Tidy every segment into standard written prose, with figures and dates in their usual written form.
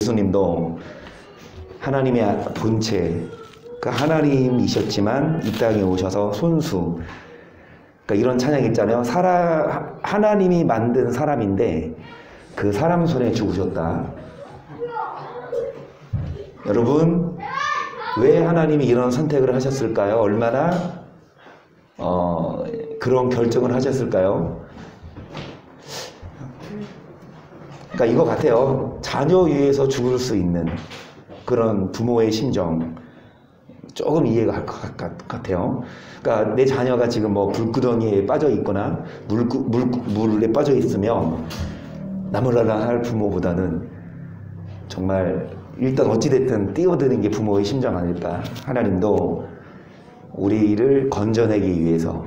예수님도 하나님의 본체, 그러니까 하나님이셨지만 이 땅에 오셔서 손수, 그러니까 이런 찬양 있잖아요. 하나님이 만든 사람인데 그 사람 손에 죽으셨다. 여러분, 왜 하나님이 이런 선택을 하셨을까요? 얼마나 그런 결정을 하셨을까요? 그러니까 이거 같아요. 자녀 위해서 죽을 수 있는 그런 부모의 심정, 조금 이해가 갈 것 같아요. 그러니까 내 자녀가 지금 뭐 불구덩이에 빠져 있거나 물에 빠져 있으면 나무라라 할 부모보다는 정말 일단 어찌됐든 뛰어드는 게 부모의 심정 아닐까. 하나님도 우리를 건져내기 위해서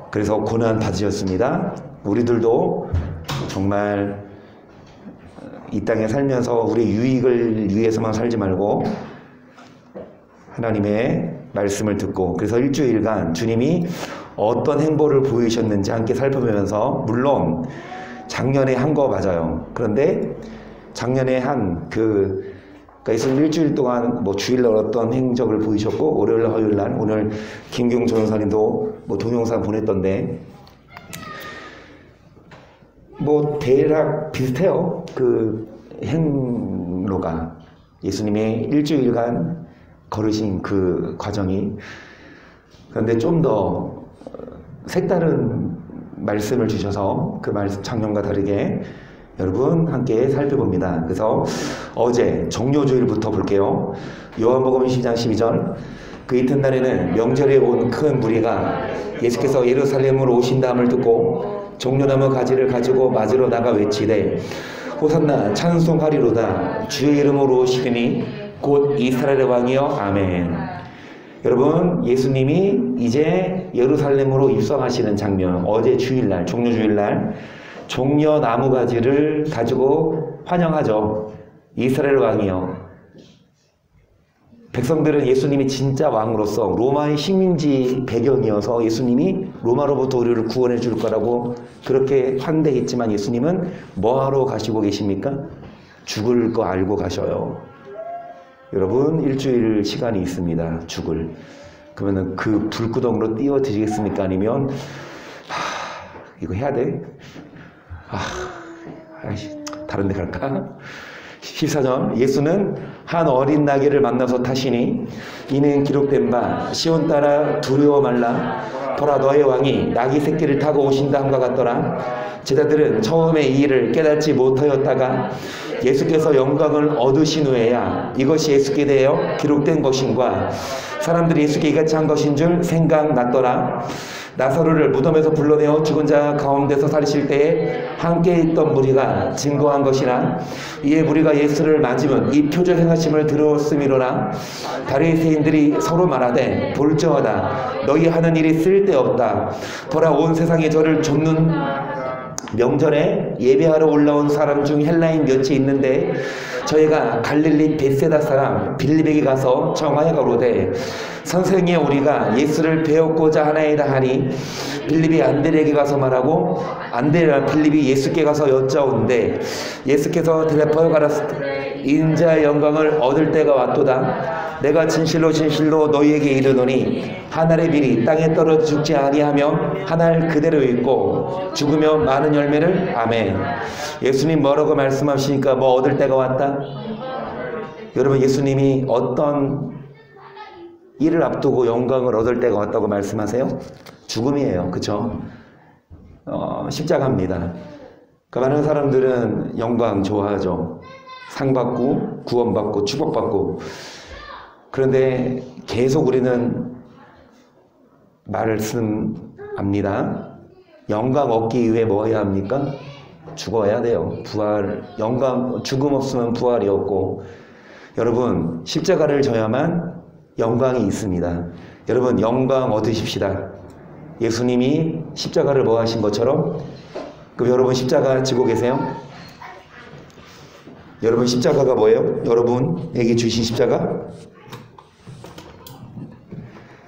그래서 고난 받으셨습니다. 우리들도 정말 이 땅에 살면서 우리 유익을 위해서만 살지 말고 하나님의 말씀을 듣고, 그래서 일주일간 주님이 어떤 행보를 보이셨는지 함께 살펴보면서, 물론 작년에 한 거 맞아요. 그런데 작년에 그러니까 예수님 일주일 동안 뭐 주일날 어떤 행적을 보이셨고, 월요일날 화요일날 오늘 김경 전사님도 뭐 동영상 보냈던데 뭐 대략 비슷해요. 그 행로가 예수님의 일주일간 걸으신 그 과정이. 그런데 좀 더 색다른 말씀을 주셔서 그 말씀 작년과 다르게 여러분 함께 살펴봅니다. 그래서 어제 정료주일부터 볼게요. 요한복음 12장 12절. 그 이튿날에는 명절에 온 큰 무리가 예수께서 예루살렘으로 오신다함을 듣고 종려나무 가지를 가지고 맞으러 나가 외치되 호산나 찬송하리로다 주의 이름으로 오시리니 곧 이스라엘의 왕이여 아멘. 여러분, 예수님이 이제 예루살렘으로 입성하시는 장면, 어제 주일날, 종려주일날 종려나무 가지를 가지고 환영하죠. 이스라엘 왕이요. 백성들은 예수님이 진짜 왕으로서 로마의 식민지 배경이어서 예수님이 로마로부터 우리를 구원해 줄 거라고 그렇게 환대했지만 예수님은 뭐하러 가시고 계십니까? 죽을 거 알고 가셔요. 여러분, 일주일 시간이 있습니다. 죽을. 그러면은 그 불구덩으로 띄워드리겠습니까? 아니면 이거 해야 돼? 다른 데 갈까? 14절. 예수는 한 어린 나귀를 만나서 타시니 이는 기록된 바 시온 따라 두려워 말라 보라 너의 왕이 나귀 새끼를 타고 오신다 함과 같더라. 제자들은 처음에 이 일을 깨닫지 못하였다가 예수께서 영광을 얻으신 후에야 이것이 예수께 대하여 기록된 것인과 사람들이 예수께 이같이 한 것인 줄 생각났더라. 나사로를 무덤에서 불러내어 죽은 자 가운데서 살리실 때에 함께 있던 무리가 증거한 것이나 이에 무리가 예수를 맞으면 이 표적 행하심을 들었음이로라. 바리새인들이 서로 말하되 볼저하다 너희 하는 일이 쓸데없다. 보라 온 세상에 저를 좇는 명절에 예배하러 올라온 사람 중 헬라인 몇이 있는데 저희가 갈릴리 벳세다 사람 빌립에게 가서 청하여 가로되 선생이 우리가 예수를 배웠고자 하나이다 하니 빌립이 안드레에게 가서 말하고 안드레와 빌립이 예수께 가서 여짜온데 예수께서 대답하여 가라사대 인자의 영광을 얻을 때가 왔도다. 내가 진실로 진실로 너희에게 이르노니 한 알의 밀이 땅에 떨어져 죽지 아니하며 한 알 그대로 있고 죽으면 많은 열매를 아멘. 예수님 뭐라고 말씀하시니까 뭐 얻을 때가 왔다? 여러분, 예수님이 어떤 일을 앞두고 영광을 얻을 때가 왔다고 말씀하세요? 죽음이에요. 그쵸? 십자가입니다. 그 많은 사람들은 영광 좋아하죠. 상 받고 구원받고 축복받고. 그런데 계속 우리는 말씀합니다. 영광 얻기 위해 뭐 해야 합니까? 죽어야 돼요. 부활, 영광, 죽음 없으면 부활이 없고. 여러분, 십자가를 져야만 영광이 있습니다. 여러분, 영광 얻으십시다. 예수님이 십자가를 뭐 하신 것처럼. 그럼 여러분 십자가 지고 계세요? 여러분 십자가가 뭐예요? 여러분에게 주신 십자가?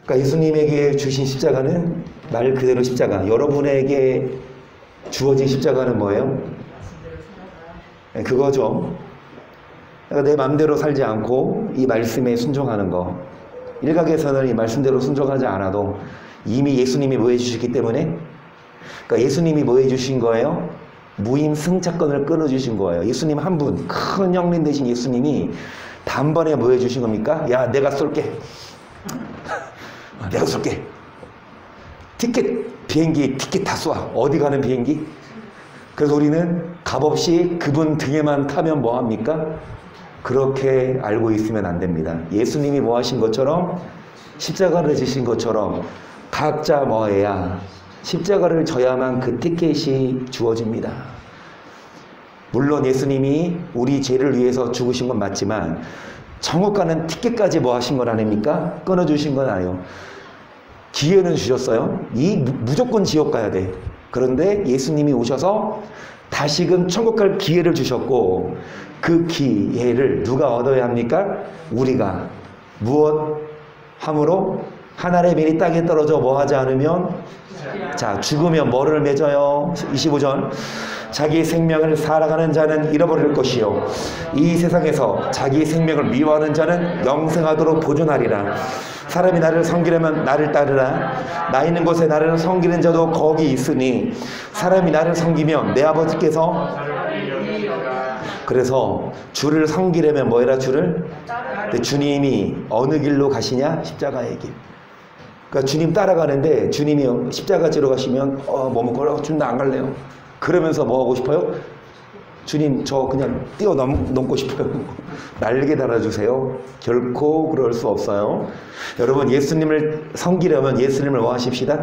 그러니까 예수님에게 주신 십자가는 말 그대로 십자가. 여러분에게 주어진 십자가는 뭐예요? 그거죠. 그러니까 내 마음대로 살지 않고 이 말씀에 순종하는 거. 일각에서는 이 말씀대로 순종하지 않아도 이미 예수님이 뭐 해주셨기 때문에, 그러니까 예수님이 뭐 해주신 거예요? 무임 승차권을 끊어주신 거예요. 예수님 한 분, 큰 형님 되신 예수님이 단번에 뭐 해주신 겁니까? 야, 내가 쏠게. 내가 쏠게. 비행기 티켓 다 쏴. 어디 가는 비행기? 그래서 우리는 값없이 그분 등에만 타면 뭐 합니까? 그렇게 알고 있으면 안 됩니다. 예수님이 뭐 하신 것처럼, 십자가를 지신 것처럼 각자 뭐 해야, 십자가를 져야만 그 티켓이 주어집니다. 물론 예수님이 우리 죄를 위해서 죽으신 건 맞지만 천국 가는 티켓까지 뭐 하신 건 아닙니까? 끊어주신 건 아니에요. 기회는 주셨어요. 무조건 지옥 가야 돼. 그런데 예수님이 오셔서 다시금 천국 갈 기회를 주셨고, 그 기회를 누가 얻어야 합니까? 우리가. 무엇 함으로? 하늘의 별이 땅에 떨어져 뭐 하지 않으면, 자, 죽으면 뭐를 맺어요? 25절. 자기 생명을 살아가는 자는 잃어버릴 것이요, 이 세상에서 자기 생명을 미워하는 자는 영생하도록 보존하리라. 사람이 나를 섬기려면 나를 따르라. 나 있는 곳에 나를 섬기는 자도 거기 있으니 사람이 나를 섬기면 내 아버지께서, 그래서 주를 섬기려면 뭐 해라? 주를. 근데 주님이 어느 길로 가시냐? 십자가의 길. 그러니까 주님 따라가는데 주님이 십자가 지러 가시면 뭐 먹고 주님 나 안 갈래요. 그러면서 뭐 하고 싶어요? 주님 저 그냥 뛰어넘고 싶어요. 날개 달아주세요. 결코 그럴 수 없어요. 여러분, 예수님을 섬기려면 예수님을 뭐 하십시다?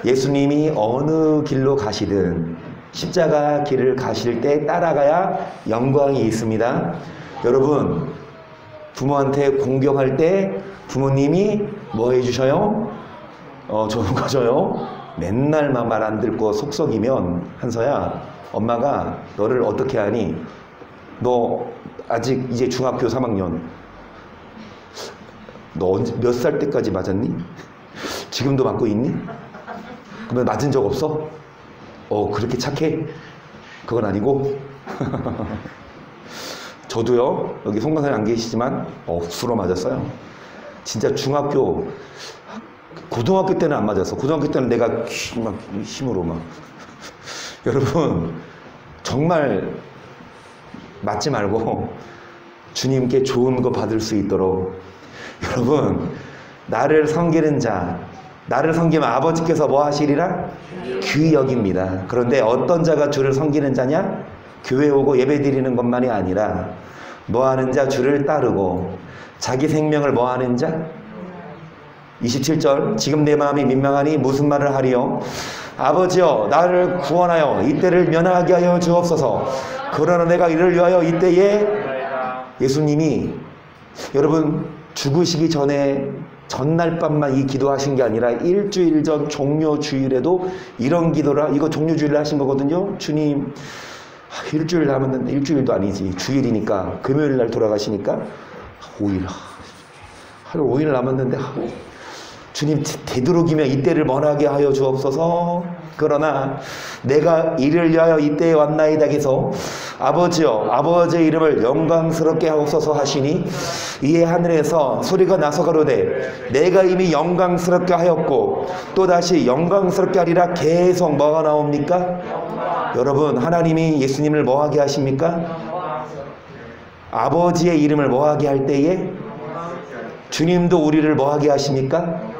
예수님이 어느 길로 가시든 십자가 길을 가실 때 따라가야 영광이 있습니다. 여러분, 부모한테 공경할 때 부모님이 뭐 해주셔요? 좋은 거 줘요. 맨날만 말 안 듣고 속썩이면, 한서야, 엄마가 너를 어떻게 하니? 너 아직 이제 중학교 3학년. 너 몇 살 때까지 맞았니? 지금도 맞고 있니? 그러면 맞은 적 없어? 그렇게 착해? 그건 아니고. 저도요, 여기 송강사님 안 계시지만 억수로 맞았어요. 진짜 고등학교 때는 안 맞았어. 고등학교 때는 내가 막 힘으로 막. 여러분, 정말 맞지 말고 주님께 좋은 거 받을 수 있도록, 여러분, 나를 섬기는 자, 나를 섬기면 아버지께서 뭐 하시리라? 귀히 여깁니다. 그런데 어떤 자가 주를 섬기는 자냐? 교회 오고 예배 드리는 것만이 아니라 뭐 하는 자? 주를 따르고 자기 생명을 뭐 하는 자? 27절. 지금 내 마음이 민망하니 무슨 말을 하리요? 아버지여, 나를 구원하여 이때를 면하게 하여 주옵소서. 그러나 내가 이를 위하여 이때에, 예수님이 여러분 죽으시기 전에 전날 밤만 이 기도하신 게 아니라 일주일 전 종료주일에도 이런 기도를, 이거 종료주일에 하신 거거든요. 주님, 일주일 남았는데, 일주일도 아니지, 주일이니까 금요일 날 돌아가시니까 5일, 하루 5일 남았는데 주님 되도록이면 이때를 먼하게 하여 주옵소서. 그러나 내가 이를 위하여 이때에 왔나이다 해서 아버지여, 아버지의 이름을 영광스럽게 하옵소서 하시니, 이에 하늘에서 소리가 나서 가로되 내가 이미 영광스럽게 하였고 또다시 영광스럽게 하리라. 계속 뭐가 나옵니까? 여러분, 하나님이 예수님을 뭐하게 하십니까? 아버지의 이름을 뭐하게 할 때에 주님도 우리를 뭐하게 하십니까?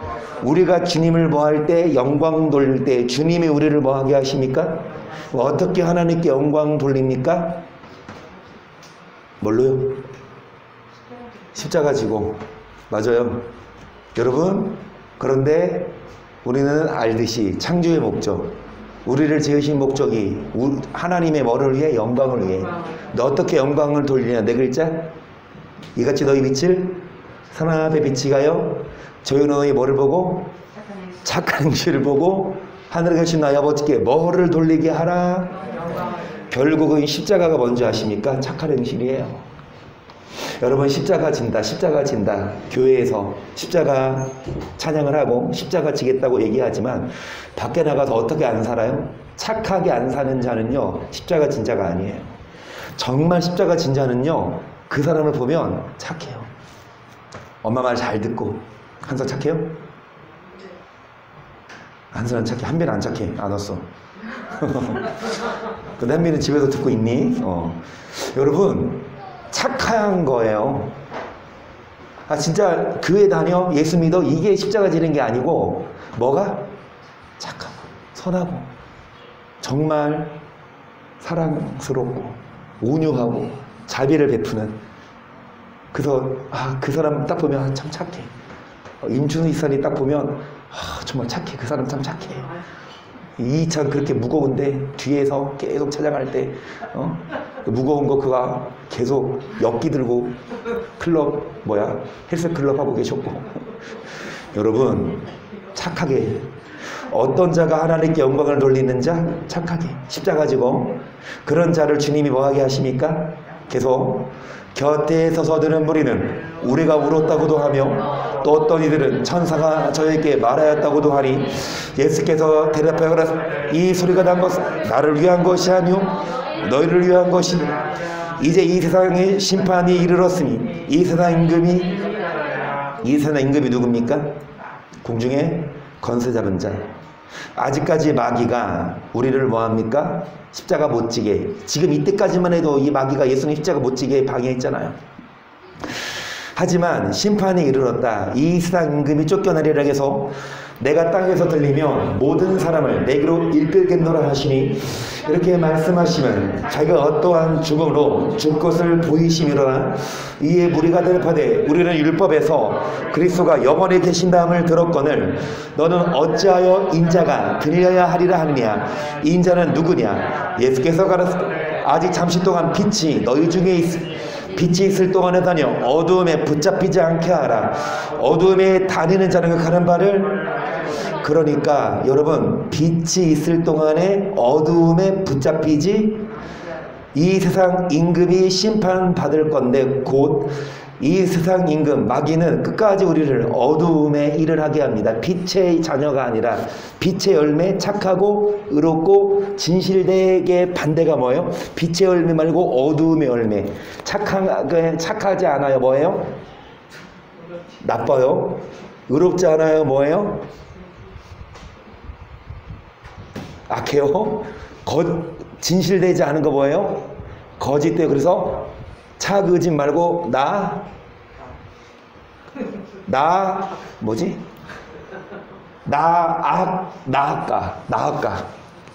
우리가 주님을 뭐할 때, 영광 돌릴 때 주님이 우리를 뭐하게 하십니까? 어떻게 하나님께 영광 돌립니까? 뭘로요? 십자가 지고. 맞아요. 여러분, 그런데 우리는 알듯이 창조의 목적, 우리를 지으신 목적이 하나님의 뭐를 위해? 영광을 위해. 너 어떻게 영광을 돌리냐? 네 글자. 이같이 너희 빛을 사람 앞에 비치가요, 저희 너희 뭐를 보고? 착한 행실을 보고 하늘에 계신 나의 아버지께 뭐를 돌리게 하라? 결국은 십자가가 먼저 하십니까? 착한 행실이에요. 여러분, 십자가 진다, 십자가 진다. 교회에서 십자가 찬양을 하고 십자가 지겠다고 얘기하지만 밖에 나가서 어떻게 안 살아요? 착하게 안 사는 자는요, 십자가 진 자가 아니에요. 정말 십자가 진 자는요, 그 사람을 보면 착해요. 엄마 말 잘 듣고. 한솔 착해요? 한솔은 착해. 한빈은 안 착해. 안 왔어. 근데 한빈은 집에서 듣고 있니? 여러분, 착한 거예요. 아, 진짜 교회 다녀? 예수 믿어? 이게 십자가 지는 게 아니고, 뭐가? 착하고, 선하고, 정말 사랑스럽고, 온유하고, 자비를 베푸는. 그래서, 그 사람 딱 보면 참 착해. 임준우 이사님 딱 보면, 정말 착해. 그 사람 참 착해. 이찬 그렇게 무거운데 뒤에서 계속 찾아갈 때 무거운 거 그가 계속 엮기 들고 클럽 헬스클럽 하고 계셨고 여러분 착하게 어떤 자가 하나님께 영광을 돌리는 자 착하게 십자가 지고 그런 자를 주님이 뭐하게 하십니까? 계속 곁에 서서 들은 무리는 우리가 울었다고도 하며 또 어떤 이들은 천사가 저에게 말하였다고도 하니 예수께서 대답하여 이 소리가 난 것은 나를 위한 것이 아니오 너희를 위한 것이니 이제 이 세상의 심판이 이르렀으니 이 세상 임금이 누굽니까? 공중에 건세 잡은 자. 아직까지 마귀가 우리를 뭐합니까? 십자가 못 지게. 지금 이때까지만 해도 이 마귀가 예수님 십자가 못 지게 방해했잖아요. 하지만 심판이 이르렀다. 이 세상 임금이 쫓겨나리라 해서 내가 땅에서 들리면 모든 사람을 내게로 이끌겠노라 하시니 이렇게 말씀하시면 자기가 어떠한 죽음으로 줄 것을 보이심이로라. 이에 무리가 대답하되 우리는 율법에서 그리스도가 영원히 계신다함을 들었거늘 너는 어찌하여 인자가 들려야 하리라 하느냐. 인자는 누구냐. 예수께서 가라사대 아직 잠시 동안 빛이 너희 중에 빛이 있을 동안에 다녀 어두움에 붙잡히지 않게 하라. 어두움에 다니는 자는 가는 바를. 그러니까 여러분 빛이 있을 동안에 어두움에 붙잡히지 이 세상 임금이 심판받을 건데 곧 이 세상 임금 마귀는 끝까지 우리를 어두움에 일을 하게 합니다. 빛의 자녀가 아니라 빛의 열매 착하고 의롭고 진실되게 반대가 뭐예요? 빛의 열매 말고 어두움의 열매. 착하지 않아요. 뭐예요? 나빠요. 의롭지 않아요. 뭐예요? 악해요. 진실되지 않은 거 뭐예요? 거짓돼요. 그래서 착의짓 말고 나아까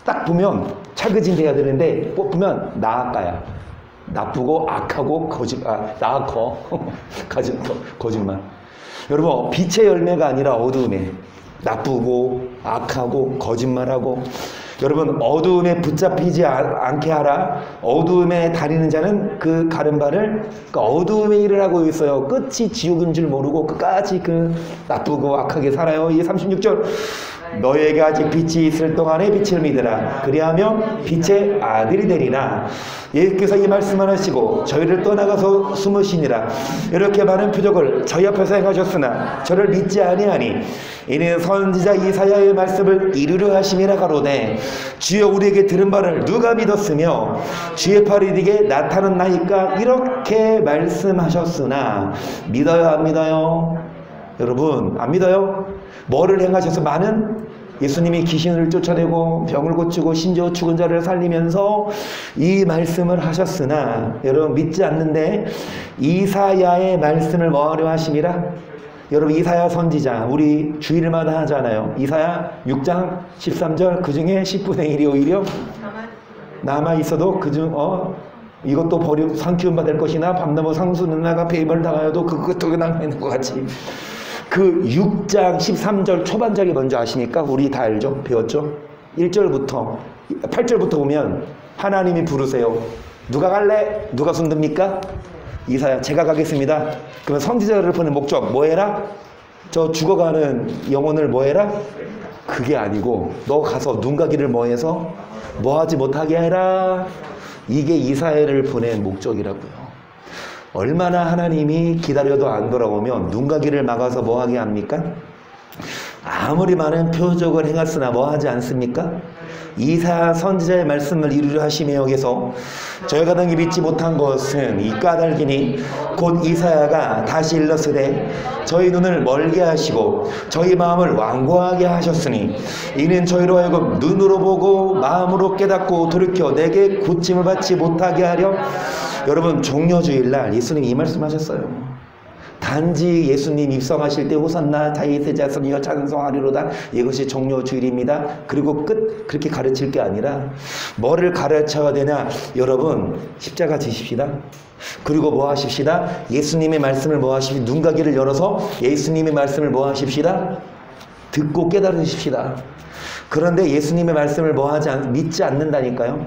딱 보면 착의짓 돼야 되는데 뽑으면 나아까야. 나쁘고 악하고 거짓말. 여러분 빛의 열매가 아니라 어두움에 나쁘고 악하고 거짓말하고 여러분 어두움에 붙잡히지 않게 하라. 어두움에 다니는 자는 그 가는 바를 어두움에 일을 하고 있어요. 끝이 지옥인 줄 모르고 끝까지 그 나쁘고 악하게 살아요. 이 36절 너에게 아직 빛이 있을 동안에 빛을 믿으라. 그리하면 빛의 아들이 되리라. 예수께서 이 말씀을 하시고 저희를 떠나가서 숨으시니라. 이렇게 많은 표적을 저희 앞에서 행하셨으나 저를 믿지 아니하니 이는 선지자 이사야의 말씀을 이루려 하심이라 가로되 주여 우리에게 들은 바를 누가 믿었으며 주의 팔이 네게 나타났나이까 이렇게 말씀하셨으나 믿어요 안 믿어요? 여러분 안 믿어요? 뭐를 행하셔서 많은 예수님이 귀신을 쫓아내고 병을 고치고 심지어 죽은 자를 살리면서 이 말씀을 하셨으나 여러분 믿지 않는데 이사야의 말씀을 뭐하려 하심이라? 여러분 이사야 선지자 우리 주일마다 하잖아요. 이사야 6장 13절 그 중에 10분의 1이 오히려 남아있어도 그중 이것도 버리고 상키움 받을 것이나 밤나무 상수는 나가 배임을 당하여도 그것도 남아있는 것 같이 그 6장 13절 초반절이 뭔지 아십니까? 우리 다 알죠? 배웠죠? 1절부터 8절부터 보면 하나님이 부르세요. 누가 갈래? 누가 손듭니까? 이사야 제가 가겠습니다. 그러면 선지자를 보낸 목적 뭐해라? 저 죽어가는 영혼을 뭐해라? 그게 아니고 너 가서 눈 가기를 뭐해서 뭐하지 못하게 해라. 이게 이사야를 보낸 목적이라고요. 얼마나 하나님이 기다려도 안 돌아오면 눈 가기를 막아서 뭐하게 합니까? 아무리 많은 표적을 행하으나 뭐하지 않습니까? 이사야 선지자의 말씀을 이루려 하심에 여기서 저희가 능히 믿지 못한 것은 이 까닭이니 곧 이사야가 다시 일렀으되 저희 눈을 멀게 하시고 저희 마음을 완고하게 하셨으니 이는 저희로 하여금 눈으로 보고 마음으로 깨닫고 돌이켜 내게 고침을 받지 못하게 하려. 여러분, 종려주일날 예수님이 이 말씀하셨어요. 단지 예수님 입성하실 때 호산나 다윗의 자손이여 찬송하리로다, 이것이 종려주일입니다. 그리고 끝, 그렇게 가르칠 게 아니라 뭐를 가르쳐야 되냐? 여러분, 십자가 지십시다. 그리고 뭐 하십시다? 예수님의 말씀을 뭐 하십시다? 눈가기를 열어서 예수님의 말씀을 뭐 하십시다? 듣고 깨달으십시다. 그런데 예수님의 말씀을 뭐 하지 믿지 않는다니까요.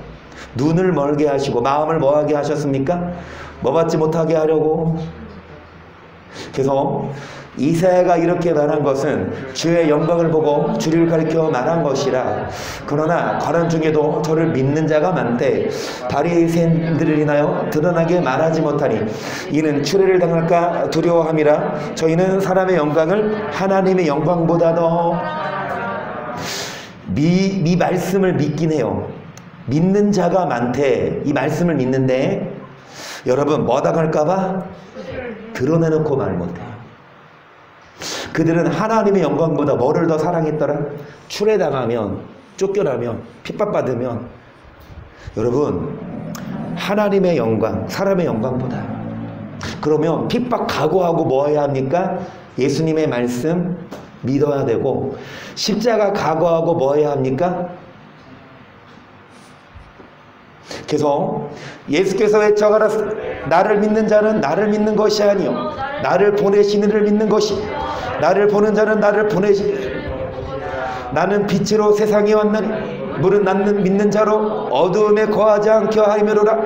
눈을 멀게 하시고 마음을 뭐 하게 하셨습니까? 뭐 받지 못하게 하려고. 그래서 이사야가 이렇게 말한 것은 주의 영광을 보고 주를 가리켜 말한 것이라. 그러나 관원 중에도 저를 믿는 자가 많되 바리새인들을 인하여 드러나게 말하지 못하니 이는 추례를 당할까 두려워함이라. 저희는 사람의 영광을 하나님의 영광보다 더 이 말씀을 믿긴 해요. 믿는 자가 많대. 이 말씀을 믿는데 여러분 뭐 당할까봐 드러내놓고 말 못해요. 그들은 하나님의 영광보다 뭐를 더 사랑했더라? 추례당하면, 쫓겨나면, 핍박받으면, 여러분 하나님의 영광, 사람의 영광보다. 그러면 핍박 각오하고 뭐 해야 합니까? 예수님의 말씀 믿어야 되고, 십자가 각오하고 뭐 해야 합니까? 그래서 예수께서 외쳐가라. 나를 믿는 자는 나를 믿는 것이 아니요 나를 보내신 이를 믿는 것이. 나를 보는 자는 나를 보내신. 나는 빛으로 세상에 왔나니 물은 나는 믿는 자로 어두움에 거하지 않게 하이며로라.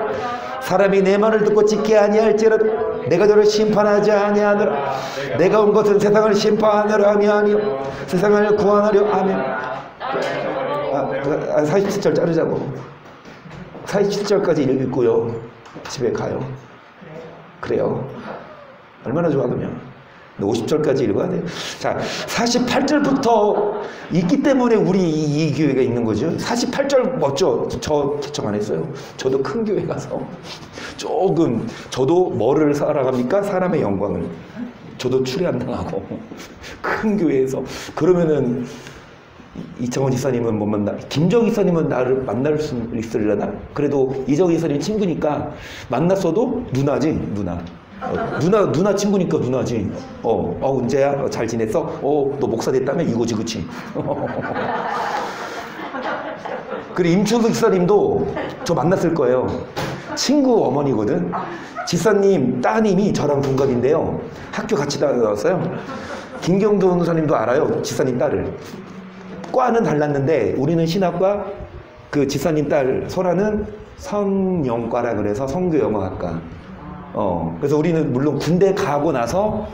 사람이 내 말을 듣고 지키 아니할지라도 내가 저를 심판하지 아니하노라. 내가 온 것은 세상을 심판하려 함이 아니요 세상을 구원하려 하며. 47절 자르자고. 47절까지 읽고요 집에 가요. 그래요. 얼마나 좋아. 그러면 50절까지 읽어야 돼요. 자, 48절부터 있기 때문에 우리 이 교회가 있는 거죠. 48절 멋져. 저 개척 안 했어요. 저도 큰 교회 가서 조금, 저도 뭐를 살아갑니까? 사람의 영광을. 저도 추례 안 당하고 큰 교회에서. 그러면은 이창원 지사님은 못 만나. 김정희 지사님은 나를 만날 수 있으려나? 그래도 이정희 지사님 친구니까 만났어도 누나지, 누나. 누나 친구니까 누나지. 은재야, 잘 지냈어? 너 목사 됐다며? 이거지, 그치? 그리고 임춘숙 지사님도 저 만났을 거예요. 친구 어머니거든. 지사님 따님이 저랑 동갑인데요. 학교 같이 다녔어요. 김경돈 선생님도 알아요. 지사님 딸을. 과는 달랐는데 우리는 신학과, 그 지사님 딸 소라는 성영과라 그래서 성교영어학과. 그래서 우리는 물론 군대 가고 나서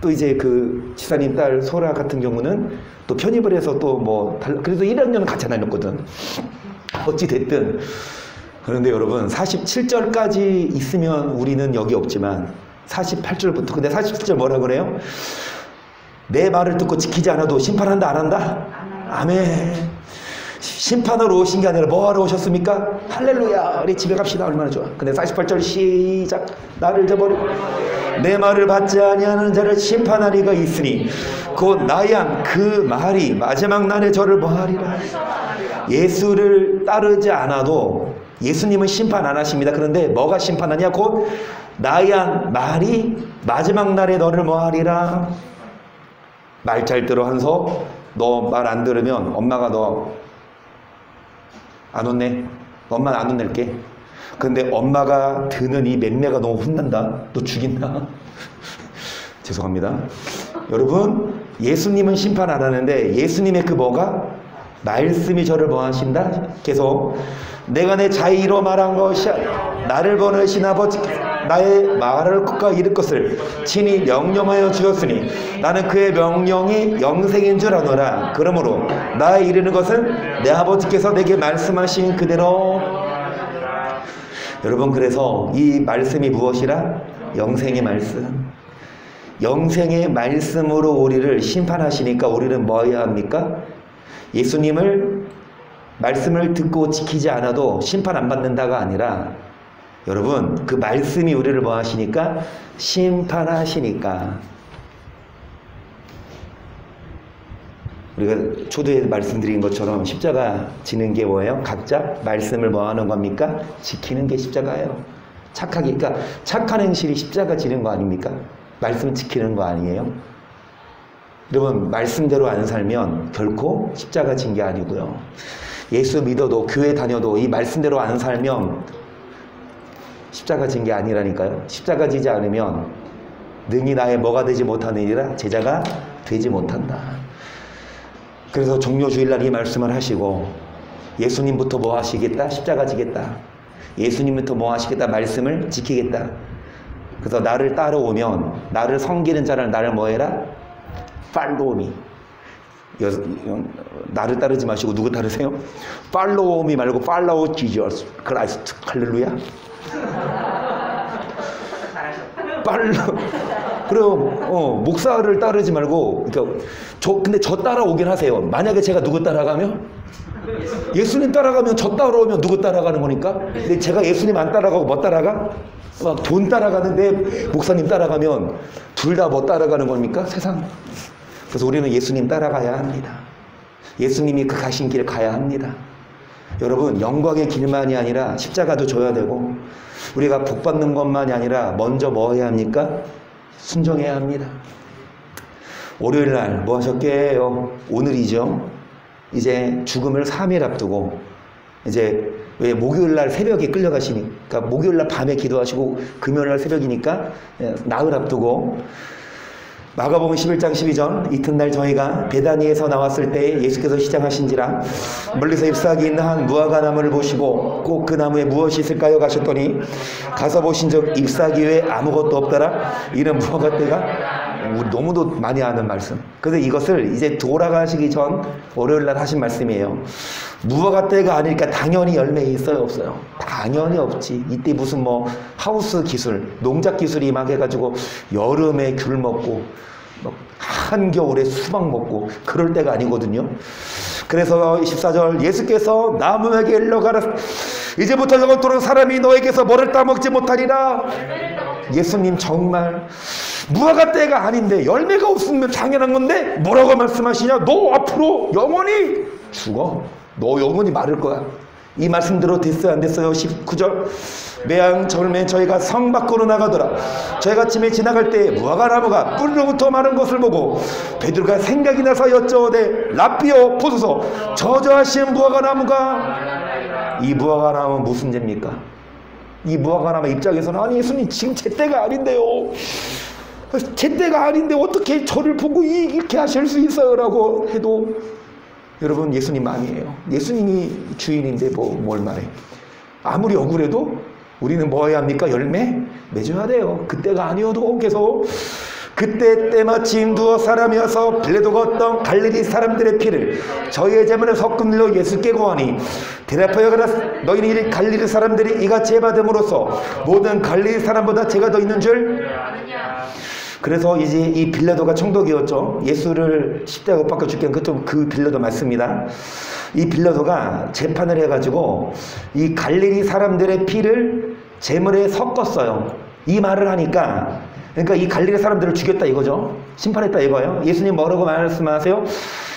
또 이제 그 지사님 딸 소라 같은 경우는 또 편입을 해서 또 뭐 그래서 1학년은 같이 다녔거든. 어찌 됐든. 그런데 여러분 47절까지 있으면 우리는 여기 없지만 48절부터, 근데 47절 뭐라 그래요? 내 말을 듣고 지키지 않아도 심판한다 안 한다? 아멘. 심판으로 오신 게 아니라 뭐하러 오셨습니까? 할렐루야. 우리 집에 갑시다. 얼마나 좋아. 근데 48절 시작. 나를 저버리고 내 말을 받지 아니하는 자를 심판하리가 있으니 곧 나양 그 말이 마지막 날에 저를 뭐하리라. 예수를 따르지 않아도 예수님은 심판 안 하십니다. 그런데 뭐가 심판하냐? 곧 나양 말이 마지막 날에 너를 뭐하리라. 말 잘 들어 한서. 너 말 안 들으면 엄마가 너 안 혼내. 엄마는 안 혼낼게. 근데 엄마가 드는 이 맴매가 너무 혼난다. 너 죽인다. 죄송합니다. 여러분, 예수님은 심판 안 하는데 예수님의 그 뭐가? 말씀이 저를 뭐 하신다? 계속 내가 내 자의로 말한 것이 나를 보내신 아버지께서 나의 말을 끝까지 이룰 것을 친히 명령하여 주셨으니 나는 그의 명령이 영생인 줄 아노라. 그러므로 나의 이르는 것은 내 아버지께서 내게 말씀하신 그대로. 여러분, 그래서 이 말씀이 무엇이라? 영생의 말씀. 영생의 말씀으로 우리를 심판하시니까 우리는 뭐 해야 합니까? 예수님을 말씀을 듣고 지키지 않아도 심판 안 받는다가 아니라 여러분 그 말씀이 우리를 뭐 하시니까? 심판하시니까. 우리가 초대에 말씀드린 것처럼 십자가 지는 게 뭐예요? 각자 말씀을 뭐 하는 겁니까? 지키는 게 십자가예요. 착하게, 그러니까 착한 행실이 십자가 지는 거 아닙니까? 말씀 지키는 거 아니에요? 여러분 말씀대로 안 살면 결코 십자가 진 게 아니고요. 예수 믿어도 교회 다녀도 이 말씀대로 안 살면 십자가 진 게 아니라니까요. 십자가 지지 않으면 능히 나의 뭐가 되지 못하느니라 제자가 되지 못한다. 그래서 종료주일날 이 말씀을 하시고 예수님부터 뭐 하시겠다? 십자가 지겠다. 예수님부터 뭐 하시겠다? 말씀을 지키겠다. 그래서 나를 따라오면 나를 섬기는 자를 나를 뭐 해라? 팔로우 미. 나를 따르지 마시고 누구 따르세요? 팔로우 미 말고 팔로우 지저스 크라이스트. 할렐루야. 그래요. 목사를 따르지 말고, 그러니까 근데 저 따라오긴 하세요. 만약에 제가 누구 따라가면? 예수님 따라가면 저 따라오면 누구 따라가는 거니까? 근데 제가 예수님 안 따라가고 뭐 따라가? 막 돈 따라가는데 목사님 따라가면 둘 다 뭐 따라가는 겁니까? 세상. 그래서 우리는 예수님 따라가야 합니다. 예수님이 그 가신 길을 가야 합니다. 여러분 영광의 길만이 아니라 십자가도 져야 되고 우리가 복 받는 것만이 아니라 먼저 뭐 해야 합니까? 순종해야 합니다. 월요일날 뭐 하셨게요? 오늘이죠. 이제 죽음을 3일 앞두고 이제 왜 목요일날 새벽에 끌려가시니까 목요일날 밤에 기도하시고 금요일날 새벽이니까 나흘 앞두고 마가복음 11장 12절 이튿날 저희가 베다니에서 나왔을 때 예수께서 시장하신지라 멀리서 잎사귀 있는 한 무화과 나무를 보시고 꼭 그 나무에 무엇이 있을까요? 가셨더니 가서 보신즉 잎사귀 외에 아무것도 없더라. 이는 무화과 떼가 우리 너무도 많이 아는 말씀. 그래서 이것을 이제 돌아가시기 전 월요일날 하신 말씀이에요. 무화과 떼가 아니니까 당연히 열매 있어요? 없어요? 당연히 없지. 이때 무슨 뭐 하우스 기술, 농작 기술이 막 해가지고 여름에 귤 먹고 한겨울에 수박 먹고 그럴 때가 아니거든요. 그래서 24절 예수께서 나무에게 일러가라. 이제부터 영원토록 사람이 너에게서 뭐를 따먹지 못하리라. 예수님 정말 무화과 때가 아닌데 열매가 없으면 당연한 건데 뭐라고 말씀하시냐? 너 앞으로 영원히 죽어. 너 영원히 마를 거야. 이 말씀대로 됐어요? 안 됐어요? 19절 매양 절매 저희가 성 밖으로 나가더라. 저희가 아침에 지나갈 때 무화과 나무가 뿌리로부터 마른 것을 보고 베드로가 생각이 나서 여쭤오되 라삐어 보소서 저저하신 무화과 나무가. 이 무화과 나무는 무슨 죄입니까? 이 무화과 나무 입장에서는 아니 예수님 지금 제 때가 아닌데요. 제 때가 아닌데 어떻게 저를 보고 이렇게 하실 수 있어요? 라고 해도 여러분 예수님 아니에요. 예수님이 주인인데 뭘 말해. 아무리 억울해도 우리는 뭐 해야 합니까? 열매 맺어야 돼요. 그때가 아니어도 계속. 그때 때마침 두어 사람이어서 빌라도가 어떤 갈릴리 사람들의 피를 저희의 제물에 섞은 일로 예수께 고하니 대답하여 가라. 너희는 이 갈릴리 사람들이 이같이 해받음으로써 모든 갈릴리 사람보다 죄가 더 있는 줄 아느냐. 그래서 이제 이 빌라도가 총독이었죠. 예수를 십자가 못 박혀 죽게 한 그 빌라도 맞습니다. 이 빌라도가 재판을 해가지고 이 갈릴리 사람들의 피를 제물에 섞었어요. 이 말을 하니까 그러니까 이 갈릴리 사람들을 죽였다 이거죠. 심판했다 이거예요. 예수님 뭐라고 말씀하세요?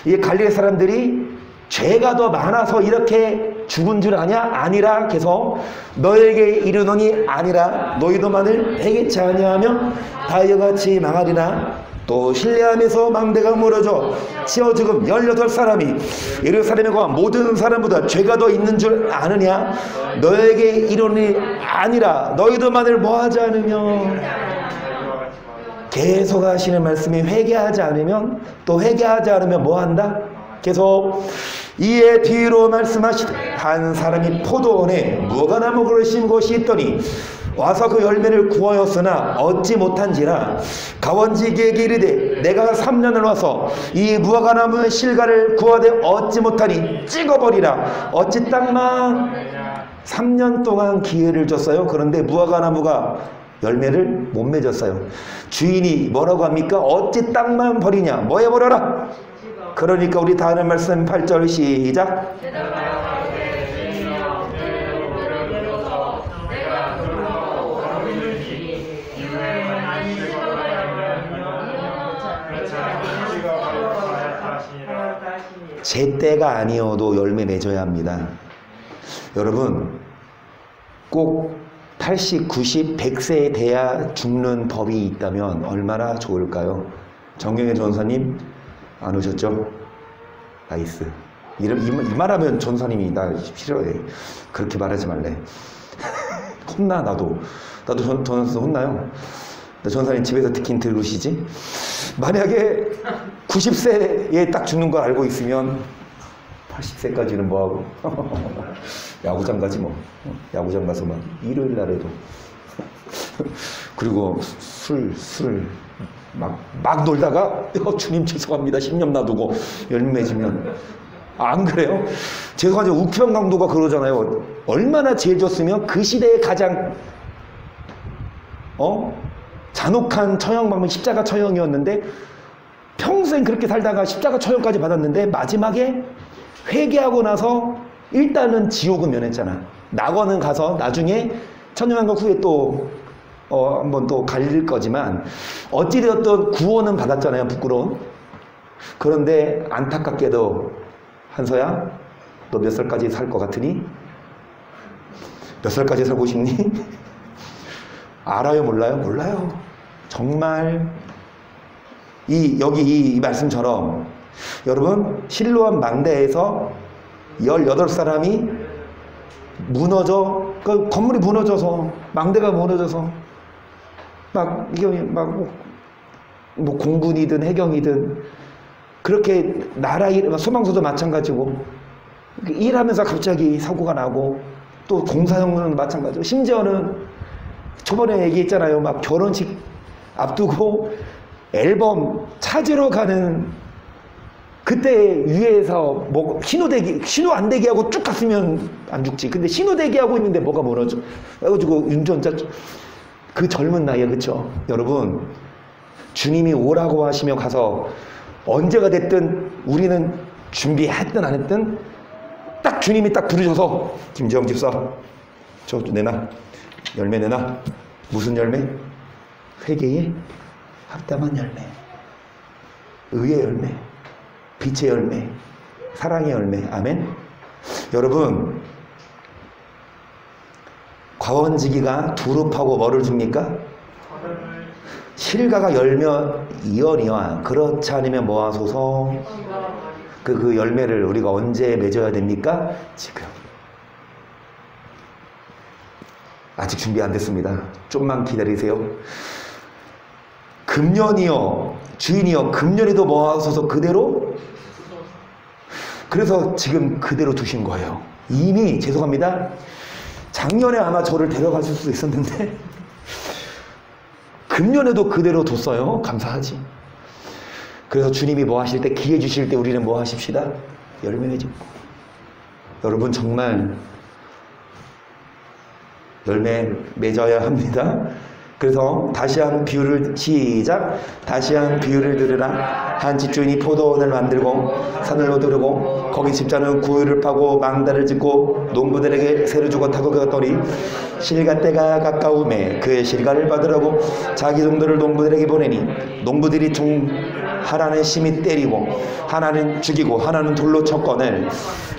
이 갈릴리 사람들이 죄가 더 많아서 이렇게 죽은 줄 아냐? 아니라 계속 너에게 이르노니 아니라 너희도만을 회개치 아니하면 다 이같이 망하리라. 또 신뢰하면서 망대가 무너져 치어 죽음 18사람이 예루살렘에 거한 모든 사람보다 죄가 더 있는 줄 아느냐? 너에게 이르노니 아니라 너희도만을 뭐하지 않으면. 계속 하시는 말씀이 회개하지 않으면 또 회개하지 않으면 뭐한다? 계속 이에 뒤로 말씀하시되 한 사람이 포도원에 무화과나무 그릇 심은 곳이 있더니 와서 그 열매를 구하였으나 얻지 못한지라 가원지기에게 이르되 내가 3년을 와서 이 무화과나무의 실과를 구하되 얻지 못하니 찍어버리라. 어찌 땅만 3년 동안 기회를 줬어요. 그런데 무화과나무가 열매를 못 맺었어요. 주인이 뭐라고 합니까? 어찌 땅만 버리냐? 뭐 해버려라? 그러니까 우리 다 하는 말씀 8절 시작. 제 때가 아니어도 열매 맺어야 합니다. 여러분 꼭 80, 90, 100세에 돼야 죽는 법이 있다면 얼마나 좋을까요? 정경의 전사님 안 오셨죠? 나이스. 이 말하면 전사님이 나 싫어해. 그렇게 말하지 말래. 혼나 나도 전사 혼나요. 전사님 집에서 듣긴 들으시지? 만약에 90세에 딱 죽는 걸 알고 있으면 80세까지는 뭐하고 야구장 가지 뭐. 야구장 가서 막 일요일 날에도 그리고 술 막 놀다가 주님 죄송합니다 10년 놔두고 열매 맺으면 안 그래요? 죄송하죠. 우편 강도가 그러잖아요. 얼마나 죄 졌으면 그 시대에 가장 잔혹한 처형 방법이 십자가 처형이었는데 평생 그렇게 살다가 십자가 처형까지 받았는데 마지막에 회개하고 나서 일단은 지옥은 면했잖아. 낙원은 가서 나중에 천년왕국 후에 또 한번 또 갈릴 거지만 어찌되었든 구원은 받았잖아요. 부끄러운. 그런데 안타깝게도 한서야 너 몇 살까지 살 것 같으니? 몇 살까지 살고 싶니? 알아요? 몰라요? 몰라요. 정말 여기 이 말씀처럼 여러분 실로암 망대에서 18사람이 무너져 그 건물이 무너져서 망대가 무너져서 뭐 공군이든 해경이든 그렇게 나라 소방서도 마찬가지고 일하면서 갑자기 사고가 나고 또 공사형은 마찬가지고 심지어는 저번에 얘기했잖아요. 막 결혼식 앞두고 앨범 찾으러 가는 그때 위에서 뭐 신호 안 대기하고 쭉 갔으면 안 죽지. 근데 신호 대기하고 있는데 뭐가 무너져. 그래가지고 운전자 그 젊은 나이에 그쵸? 여러분 주님이 오라고 하시며 가서 언제가 됐든 우리는 준비했든 안 했든 딱 주님이 딱 부르셔서 김재영 집사 저 내놔. 열매 내놔. 무슨 열매? 회개에 합당한 열매, 의의 열매, 빛의 열매, 사랑의 열매. 아멘. 여러분 과원지기가 두릅하고 뭐를 줍니까? 실과가 열면 이언이와 그렇지 않으면 뭐하소서. 그 열매를 우리가 언제 맺어야 됩니까? 지금. 아직 준비 안 됐습니다. 좀만 기다리세요. 금년이요 주인이요 금년에도 뭐하소서 그대로. 그래서 지금 그대로 두신 거예요. 이미 죄송합니다. 작년에 아마 저를 데려가실 수도 있었는데 금년에도 그대로 뒀어요. 감사하지. 그래서 주님이 뭐 하실 때 기회 주실 때 우리는 뭐 하십시다. 열매 맺고. 여러분 정말 열매 맺어야 합니다. 그래서 다시 한 비유를 시작. 다시 한 비유를 들으라. 한 집주인이 포도원을 만들고 산을 오르고 거기 집자는 구유를 파고 망다를 짓고 농부들에게 세를 주고 타고 갔더니 실가 때가 가까움에 그의 실가를 받으라고 자기 종들을 농부들에게 보내니 농부들이 하나는 심히 때리고 하나는 죽이고 하나는 돌로 쳤거늘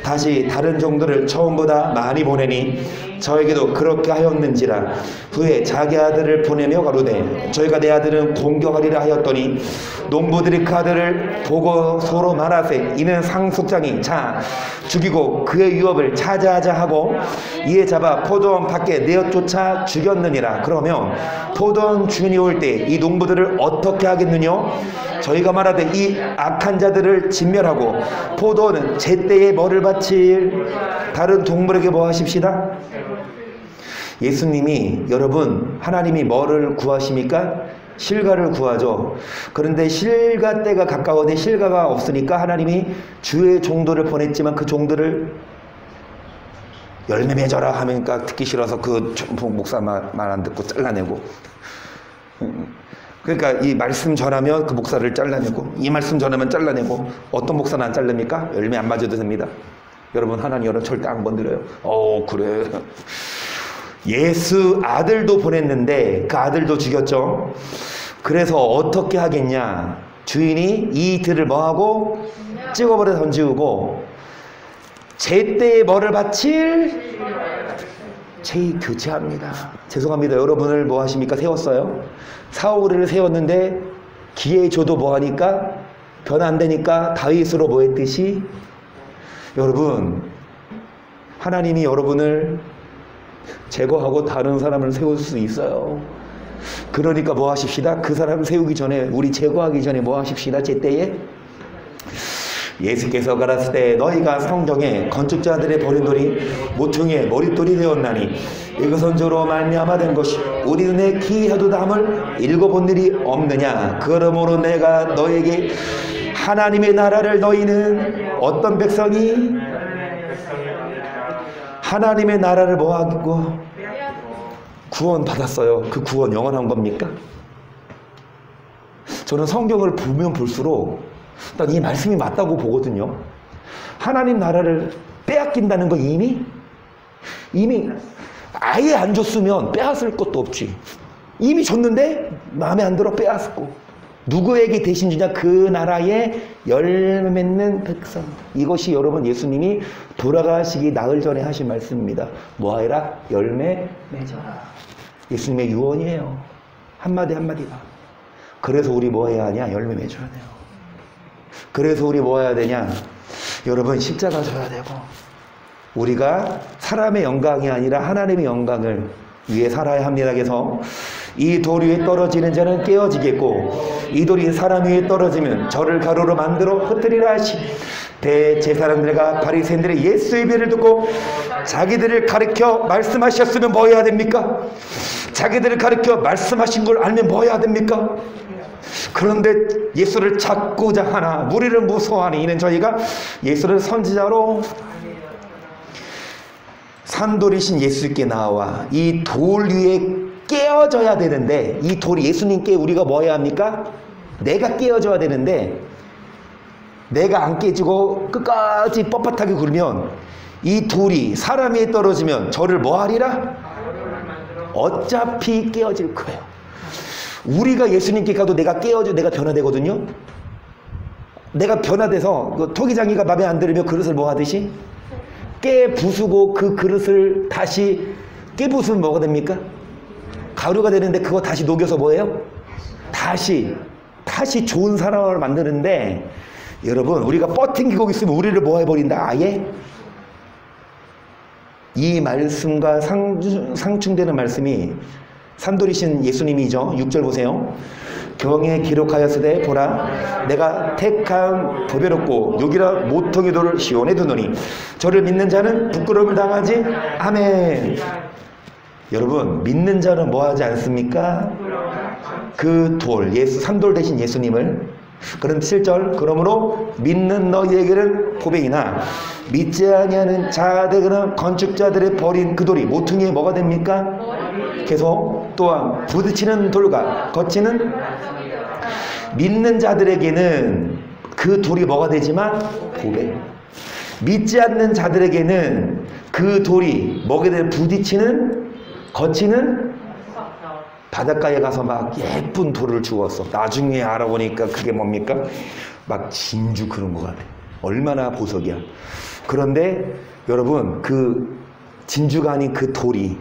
다시 다른 종들을 처음보다 많이 보내니 저에게도 그렇게 하였는지라. 후에 자기 아들을 보내며 가로되 저희가 내 아들은 공경하리라 하였더니 농부들이 그 아들을 보고 서로 말하세 이는 상속장이 자 죽이고 그의 유업을 차지하자 하고 이에 잡아 포도원 밖에 내어 쫓아 죽였느니라. 그러면 포도원 주인이 올 때 이 농부들을 어떻게 하겠느냐? 저희가 말하되 이 악한 자들을 진멸하고 포도원은 제때에 뭐를 바칠 다른 동물에게 뭐 하십시다. 예수님이 여러분 하나님이 뭐를 구하십니까? 실과를 구하죠. 그런데 실과 때가 가까워데 실과가 없으니까 하나님이 주의 종들을 보냈지만 그 종들을 열매 맺어라 하니까 듣기 싫어서 그 목사 말 안 듣고 잘라내고. 그러니까 이 말씀 전하면 그 목사를 잘라내고, 이 말씀 전하면 잘라내고. 어떤 목사는 안 잘릅니까? 열매 안 맞아도 됩니다. 여러분, 하나님 여러분 절대 안 건드려요. 그래. 예수 아들도 보냈는데 그 아들도 죽였죠. 그래서 어떻게 하겠냐? 주인이 이 들을 뭐하고? 찍어버려 던지고, 제때에 뭐를 바칠? 제의 교체합니다. 죄송합니다. 여러분을 뭐 하십니까? 세웠어요. 사울을 세웠는데 기회 줘도 뭐 하니까? 변 안 되니까 다윗으로 뭐 했듯이? 여러분, 하나님이 여러분을 제거하고 다른 사람을 세울 수 있어요. 그러니까 뭐 하십시다? 그 사람을 세우기 전에, 우리 제거하기 전에 뭐 하십시다? 제때에 예수께서 가라사대 때 너희가 성경에 건축자들의 버린 돌이 모퉁이의 머릿돌이 되었나니 이것은 저로 말미암아 된 것이 우리 눈에 기이하도 담을 읽어본 일이 없느냐. 그러므로 내가 너에게 하나님의 나라를, 너희는 어떤 백성이 하나님의 나라를 뭐 하고 구원 받았어요. 그 구원 영원한 겁니까? 저는 성경을 보면 볼수록 난 이 말씀이 맞다고 보거든요. 하나님 나라를 빼앗긴다는 건 이미 아예 안 줬으면 빼앗을 것도 없지. 이미 줬는데 마음에 안 들어 빼앗고, 누구에게 대신 주냐? 그 나라에 열매 맺는 백성. 이것이 여러분 예수님이 돌아가시기 나흘 전에 하신 말씀입니다. 뭐하여라? 열매 맺어라. 예수님의 유언이에요. 한마디 한마디가. 그래서 우리 뭐 해야 하냐? 열매 맺어야 돼요. 그래서 우리 뭐 해야 되냐? 여러분, 십자가 져야 되고, 우리가 사람의 영광이 아니라 하나님의 영광을 위해 살아야 합니다. 그래서 이 돌 위에 떨어지는 자는 깨어지겠고, 이 돌이 사람 위에 떨어지면 저를 가루로 만들어 흩뜨리라 하시. 대제사장들과 바리새인들의 예수 예배를 듣고 자기들을 가르쳐 말씀하셨으면 뭐 해야 됩니까? 자기들을 가르쳐 말씀하신 걸 알면 뭐 해야 됩니까? 그런데 예수를 찾고자 하나 무리를 무서워하니 이는 저희가 예수를 선지자로 산돌이신 예수께 나와 이 돌 위에 깨어져야 되는데, 이 돌이 예수님께 우리가 뭐 해야 합니까? 내가 깨어져야 되는데, 내가 안 깨지고 끝까지 뻣뻣하게 굴면 이 돌이 사람 위에 떨어지면 저를 뭐 하리라? 어차피 깨어질 거예요. 우리가 예수님께 가도 내가 깨어져, 내가 변화되거든요. 내가 변화돼서 그 토기장이가 마음에 안 들으면 그릇을 뭐 하듯이 깨 부수고 그 그릇을 다시 깨 부수면 뭐가 됩니까? 가루가 되는데 그거 다시 녹여서 뭐예요? 다시 좋은 사람을 만드는데, 여러분, 우리가 뻗팅기고 있으면 우리를 뭐 해버린다? 아예 이 말씀과 상충되는 말씀이 산돌이신 예수님이죠. 6절 보세요. 경에 기록하였으되 보라, 내가 택한 보배롭고 요기라 모퉁이 돌을 시온에 두노니 저를 믿는 자는 부끄러움을 당하지. 아멘. 여러분, 믿는 자는 뭐 하지 않습니까? 그 돌, 산돌 대신 예수님을. 그런데 7절, 그러므로 믿는 너희에게는 보배이나 믿지 아니하는 자들은 건축자들의 버린 그 돌이 모퉁이에 뭐가 됩니까? 계속 또한 부딪히는 돌과 거치는, 믿는 자들에게는 그 돌이 뭐가 되지만 보배, 믿지 않는 자들에게는 그 돌이 뭐게 되면 부딪히는, 거치는, 바닷가에 가서 막 예쁜 돌을 주웠어. 나중에 알아보니까 그게 뭡니까? 막 진주 그런 거 같아. 얼마나 보석이야. 그런데 여러분, 그 진주가 아닌 그 돌이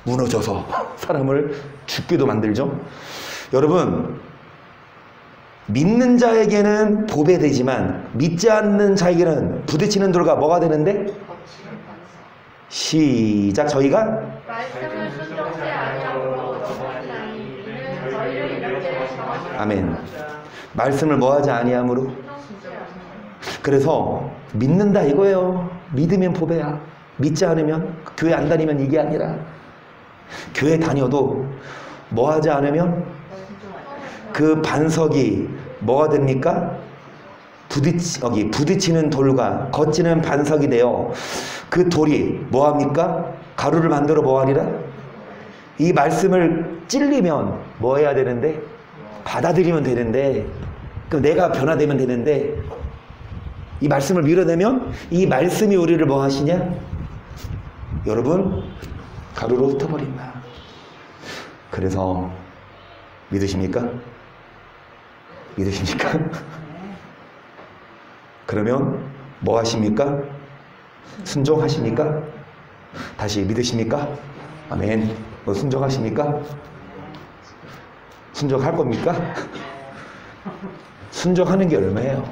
무너져서 사람을 죽게도 만들죠. 여러분, 믿는 자에게는 보배 되지만 믿지 않는 자에게는 부딪히는 돌과 뭐가 되는데? 시작. 저희가 말씀을 순종치 아니하므로 어쩌나니 이는 저희를 이렇게 정하시고. 아멘. 말씀을 뭐하지 아니하므로. 그래서 믿는다 이거예요. 믿으면 보배야. 믿지 않으면, 교회 안 다니면 이게 아니라, 교회 다녀도 뭐하지 않으면 그 반석이 뭐가 됩니까? 부딪히는 돌과 걷지는 반석이 되어 그 돌이 뭐합니까? 가루를 만들어 뭐하리라? 이 말씀을 찔리면 뭐 해야 되는데? 받아들이면 되는데, 그럼 내가 변화되면 되는데, 이 말씀을 밀어내면 이 말씀이 우리를 뭐 하시냐? 여러분, 가루로 흩어버린다. 그래서 믿으십니까? 믿으십니까? 그러면 뭐 하십니까? 순종하십니까? 다시 믿으십니까? 아멘. 뭐 순종하십니까? 순종할 겁니까? 순종하는 게 얼마예요?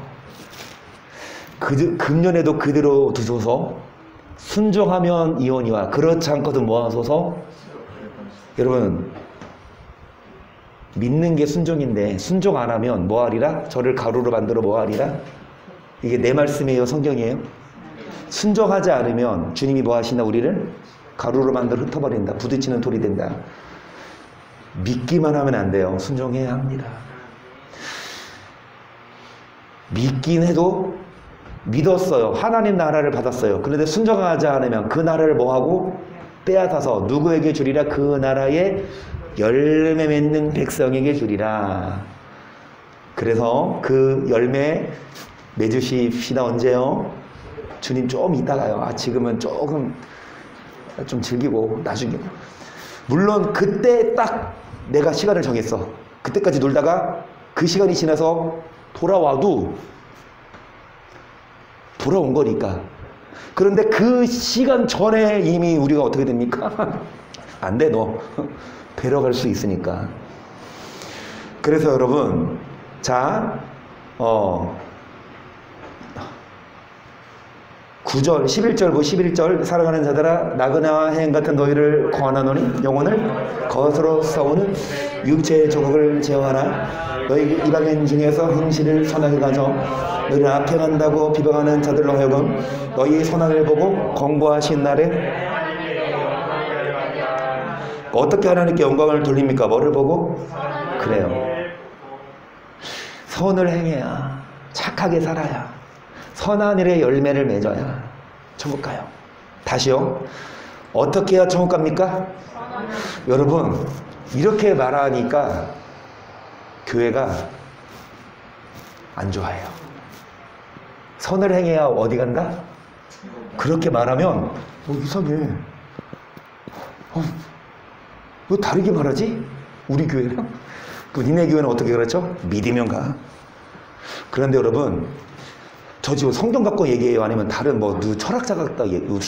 금년에도 그대로 두소서. 순종하면 이혼이와 그렇지 않거든 뭐 하소서. 여러분, 믿는 게 순종인데 순종 안 하면 뭐 하리라? 저를 가루로 만들어 뭐 하리라? 이게 내 말씀이에요? 성경이에요? 순종하지 않으면 주님이 뭐 하시나? 우리를 가루로 만들어 흩어버린다. 부딪히는 돌이 된다. 믿기만 하면 안 돼요. 순종해야 합니다. 믿긴 해도 믿었어요. 하나님 나라를 받았어요. 그런데 순종하지 않으면 그 나라를 뭐하고? 빼앗아서 누구에게 주리라? 그 나라의 열매 맺는 백성에게 주리라. 그래서 그 열매 맺으십시다. 언제요? 주님 좀 이따가요. 지금은 조금 좀 즐기고 나중에. 물론 그때 딱 내가 시간을 정했어. 그때까지 놀다가 그 시간이 지나서 돌아와도 돌아온 거니까. 그런데 그 시간 전에 이미 우리가 어떻게 됩니까? 안 돼, 너. 뵈러 갈 수 있으니까. 그래서 여러분, 자, 9절, 11절, 11절, 사랑하는 자들아, 나그네와 해인 같은 너희를 거하나노니 영혼을 거스로 싸우는 육체의 조각을 제어하라. 너희 이방인 중에서 행실을 선하게 가져 너희를 악행한다고 비방하는 자들로 하여금 너희 선악을 보고 권고하신 날에 어떻게 하나님께 영광을 돌립니까? 뭐를 보고? 그래요. 선을 행해야, 착하게 살아야, 선한 일의 열매를 맺어야 천국 가요. 다시요. 어떻게 해야 천국 갑니까? 여러분, 이렇게 말하니까 교회가 안 좋아해요. 선을 행해야 어디 간다? 그렇게 말하면 이상해. 왜 다르게 말하지? 우리 교회랑? 니네 교회는 어떻게 그렇죠? 믿으면 가. 그런데 여러분, 저 지금 성경 갖고 얘기해요? 아니면 다른 철학자 갖다 얘기해요?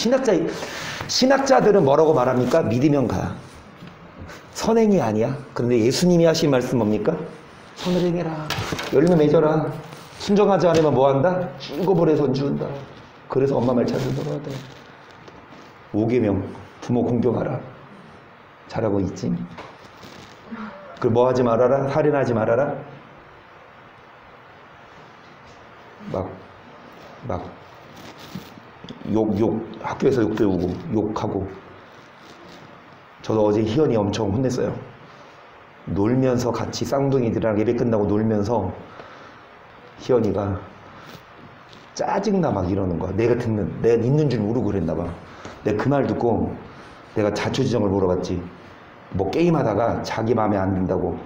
신학자들은 뭐라고 말합니까? 믿으면 가. 선행이 아니야. 그런데 예수님이 하신 말씀 뭡니까? 선을 행해라. 열매 맺어라. 순종하지 않으면 뭐 한다? 죽어버려 손주운다. 그래서 엄마 말 잘 들어야 돼. 5계명 부모 공경하라. 잘하고 있지? 그걸 뭐 하지 말아라? 살인하지 말아라? 학교에서 욕 배우고, 욕하고. 저도 어제 희연이 엄청 혼냈어요. 놀면서 같이 쌍둥이들이랑 예배 끝나고 놀면서 희연이가 짜증나 막 이러는 거야. 내가 있는 줄 모르고 그랬나 봐. 내가 그 말 듣고 내가 자초지종을 물어봤지. 게임하다가 자기 마음에 안 든다고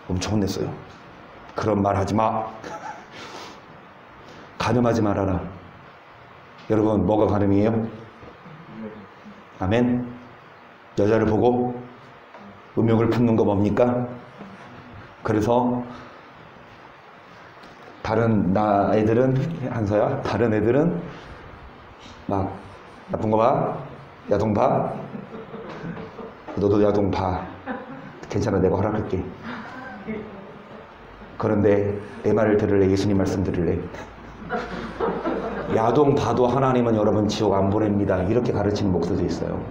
엄청 혼냈어요. 그런 말 하지 마. 간음하지 말아라. 여러분, 뭐가 간음이에요? 아멘. 여자를 보고 음욕을 품는 거 뭡니까? 그래서 다른 애들은 한서야, 다른 애들은 막 나쁜 거 봐, 야동 봐, 너도 야동 봐. 괜찮아, 내가 허락할게. 그런데 내 말을 들을래? 예수님 말씀 들을래? 야동 봐도 하나님은 여러분 지옥 안 보냅니다. 이렇게 가르치는 목사도 있어요.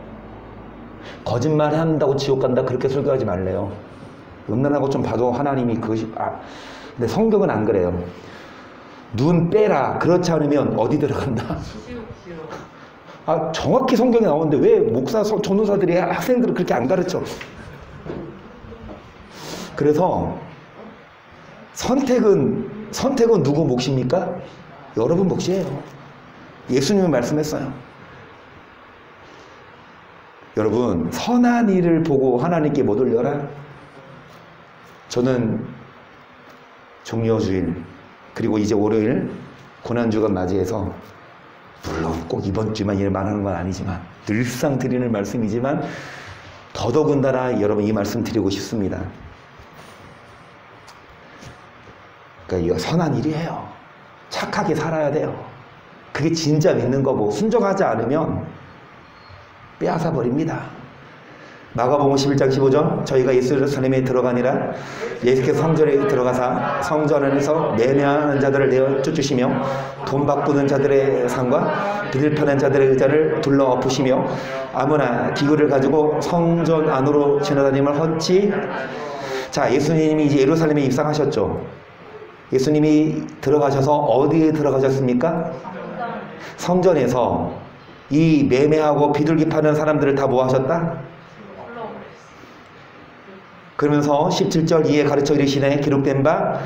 거짓말 한다고 지옥 간다, 그렇게 설교하지 말래요. 음란한 것 좀 봐도 하나님이 그것이 근데 성경은 안 그래요. 눈 빼라. 그렇지 않으면 어디 들어간다? 정확히 성경에 나오는데 왜 목사, 전도사들이 학생들을 그렇게 안 가르쳐? 그래서 선택은 누구 몫입니까? 여러분 몫이에요. 예수님이 말씀했어요. 여러분, 선한 일을 보고 하나님께 못 올려라. 저는 종려주일 그리고 이제 월요일 고난주가 맞이해서, 물론 꼭 이번 주만 일 말하는 건 아니지만 늘상 드리는 말씀이지만 더더군다나 여러분 이 말씀 드리고 싶습니다. 그러니까 선한 일이에요. 착하게 살아야 돼요. 그게 진짜 믿는 거고, 순종하지 않으면 빼앗아 버립니다. 마가복음 11장 15절, 저희가 예루살렘에 들어가니라 예수께서 성전에 들어가사 성전 안에서 매매하는 자들을 내어 쫓으시며 돈 바꾸는 자들의 상과 비둘 파는 자들의 의자를 둘러 엎으시며 아무나 기구를 가지고 성전 안으로 지나다님을 헛지. 자, 예수님이 이제 예루살렘에 입성하셨죠. 예수님이 들어가셔서 어디에 들어가셨습니까? 성전에서 이 매매하고 비둘기 파는 사람들을 다 뭐 하셨다? 그러면서 17절 이에 가르쳐 이르시되 기록된 바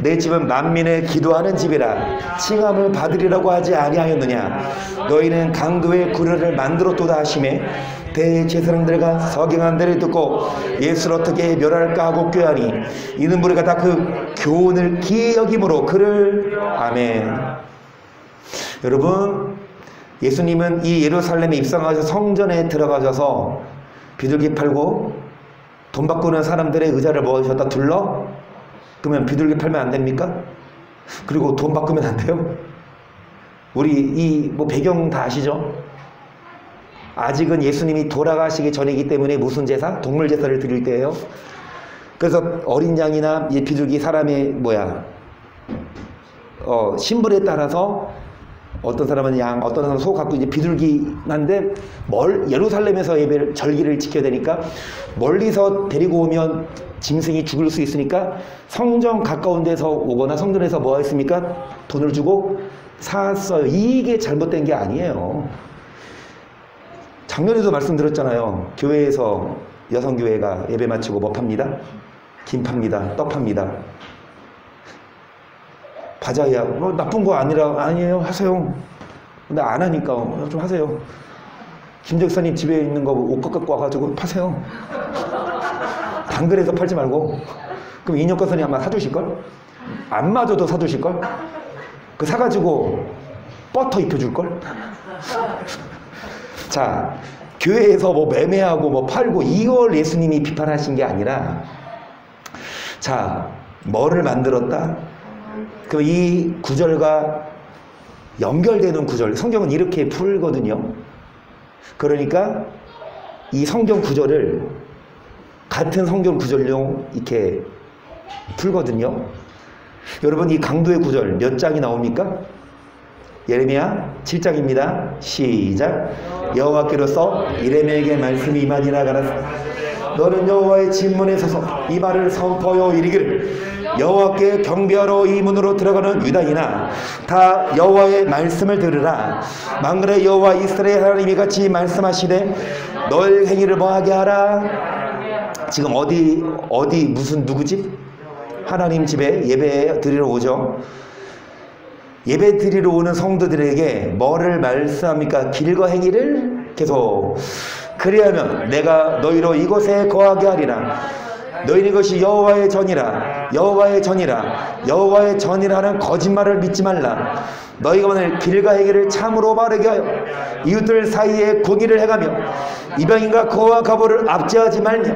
내 집은 만민의 기도하는 집이라 칭함을 받으리라고 하지 아니하였느냐. 너희는 강도의 구려를 만들었도다 하시매 대제사장들과 서경한 데를 듣고 예수를 어떻게 멸할까 하고 꾀하니 이는 무리가 다 그 교훈을 기이 여김으로 그를. 아멘. 여러분, 예수님은 이 예루살렘에 입성하셔서 성전에 들어가셔서 비둘기 팔고 돈 바꾸는 사람들의 의자를 모으셨다 둘러? 그러면 비둘기 팔면 안 됩니까? 그리고 돈 바꾸면 안 돼요? 우리 이 배경 다 아시죠? 아직은 예수님이 돌아가시기 전이기 때문에 무슨 제사? 동물 제사를 드릴 때예요. 그래서 어린 양이나 이 비둘기 사람의 신분에 따라서 어떤 사람은 양, 어떤 사람은 소 갖고 이제 비둘기인데 예루살렘에서 예배를 절기를 지켜야 되니까 멀리서 데리고 오면 짐승이 죽을 수 있으니까 성전 가까운 데서 오거나 성전에서 뭐 했습니까? 돈을 주고 샀어요. 이게 잘못된 게 아니에요. 작년에도 말씀드렸잖아요. 교회에서 여성교회가 예배 마치고 뭐 팝니다? 김 팝니다. 떡 팝니다. 바자야, 나쁜 거 아니에요. 하세요. 근데 안 하니까 좀 하세요. 김 목사님 집에 있는 거 옷 갖고 와가지고 파세요. 당근에서 팔지 말고. 그럼 인혁 권사님 아마 사주실걸? 안 맞아도 사주실걸? 그 사가지고 버터 입혀줄걸? 자, 교회에서 뭐 매매하고 뭐 팔고 이걸 예수님이 비판하신 게 아니라, 자, 뭐를 만들었다? 그 이 구절과 연결되는 구절, 성경은 이렇게 풀거든요. 그러니까 이 성경 구절을 같은 성경 구절로 이렇게 풀거든요. 여러분, 이 강도의 구절 몇 장이 나옵니까? 예레미야 7장입니다. 시작. 여호와께로서 이레미야에게 말씀이 임하니라 가라사 너는 여호와의 진문에 서서 이 말을 선포하여 이르기를 여호와께 경배하러 이 문으로 들어가는 유다인아 다 여호와의 말씀을 들으라. 만군의 여호와 이스라엘 하나님이 같이 말씀하시되 너의 행위를 뭐하게 하라. 지금 어디 무슨 누구 집? 하나님 집에 예배 드리러 오죠. 예배 드리러 오는 성도들에게 뭐를 말씀합니까? 길과 행위를 계속. 그리하면 내가 너희로 이곳에 거하게 하리라. 너희는 이것이 여호와의 전이라. 여호와의 전이라. 여호와의 전이라는 거짓말을 믿지 말라. 너희가 만일 길과 행위를 참으로 바르게 하여 이웃들 사이에 공의를 행하며 이방인과 거와 가보를 압제하지 말며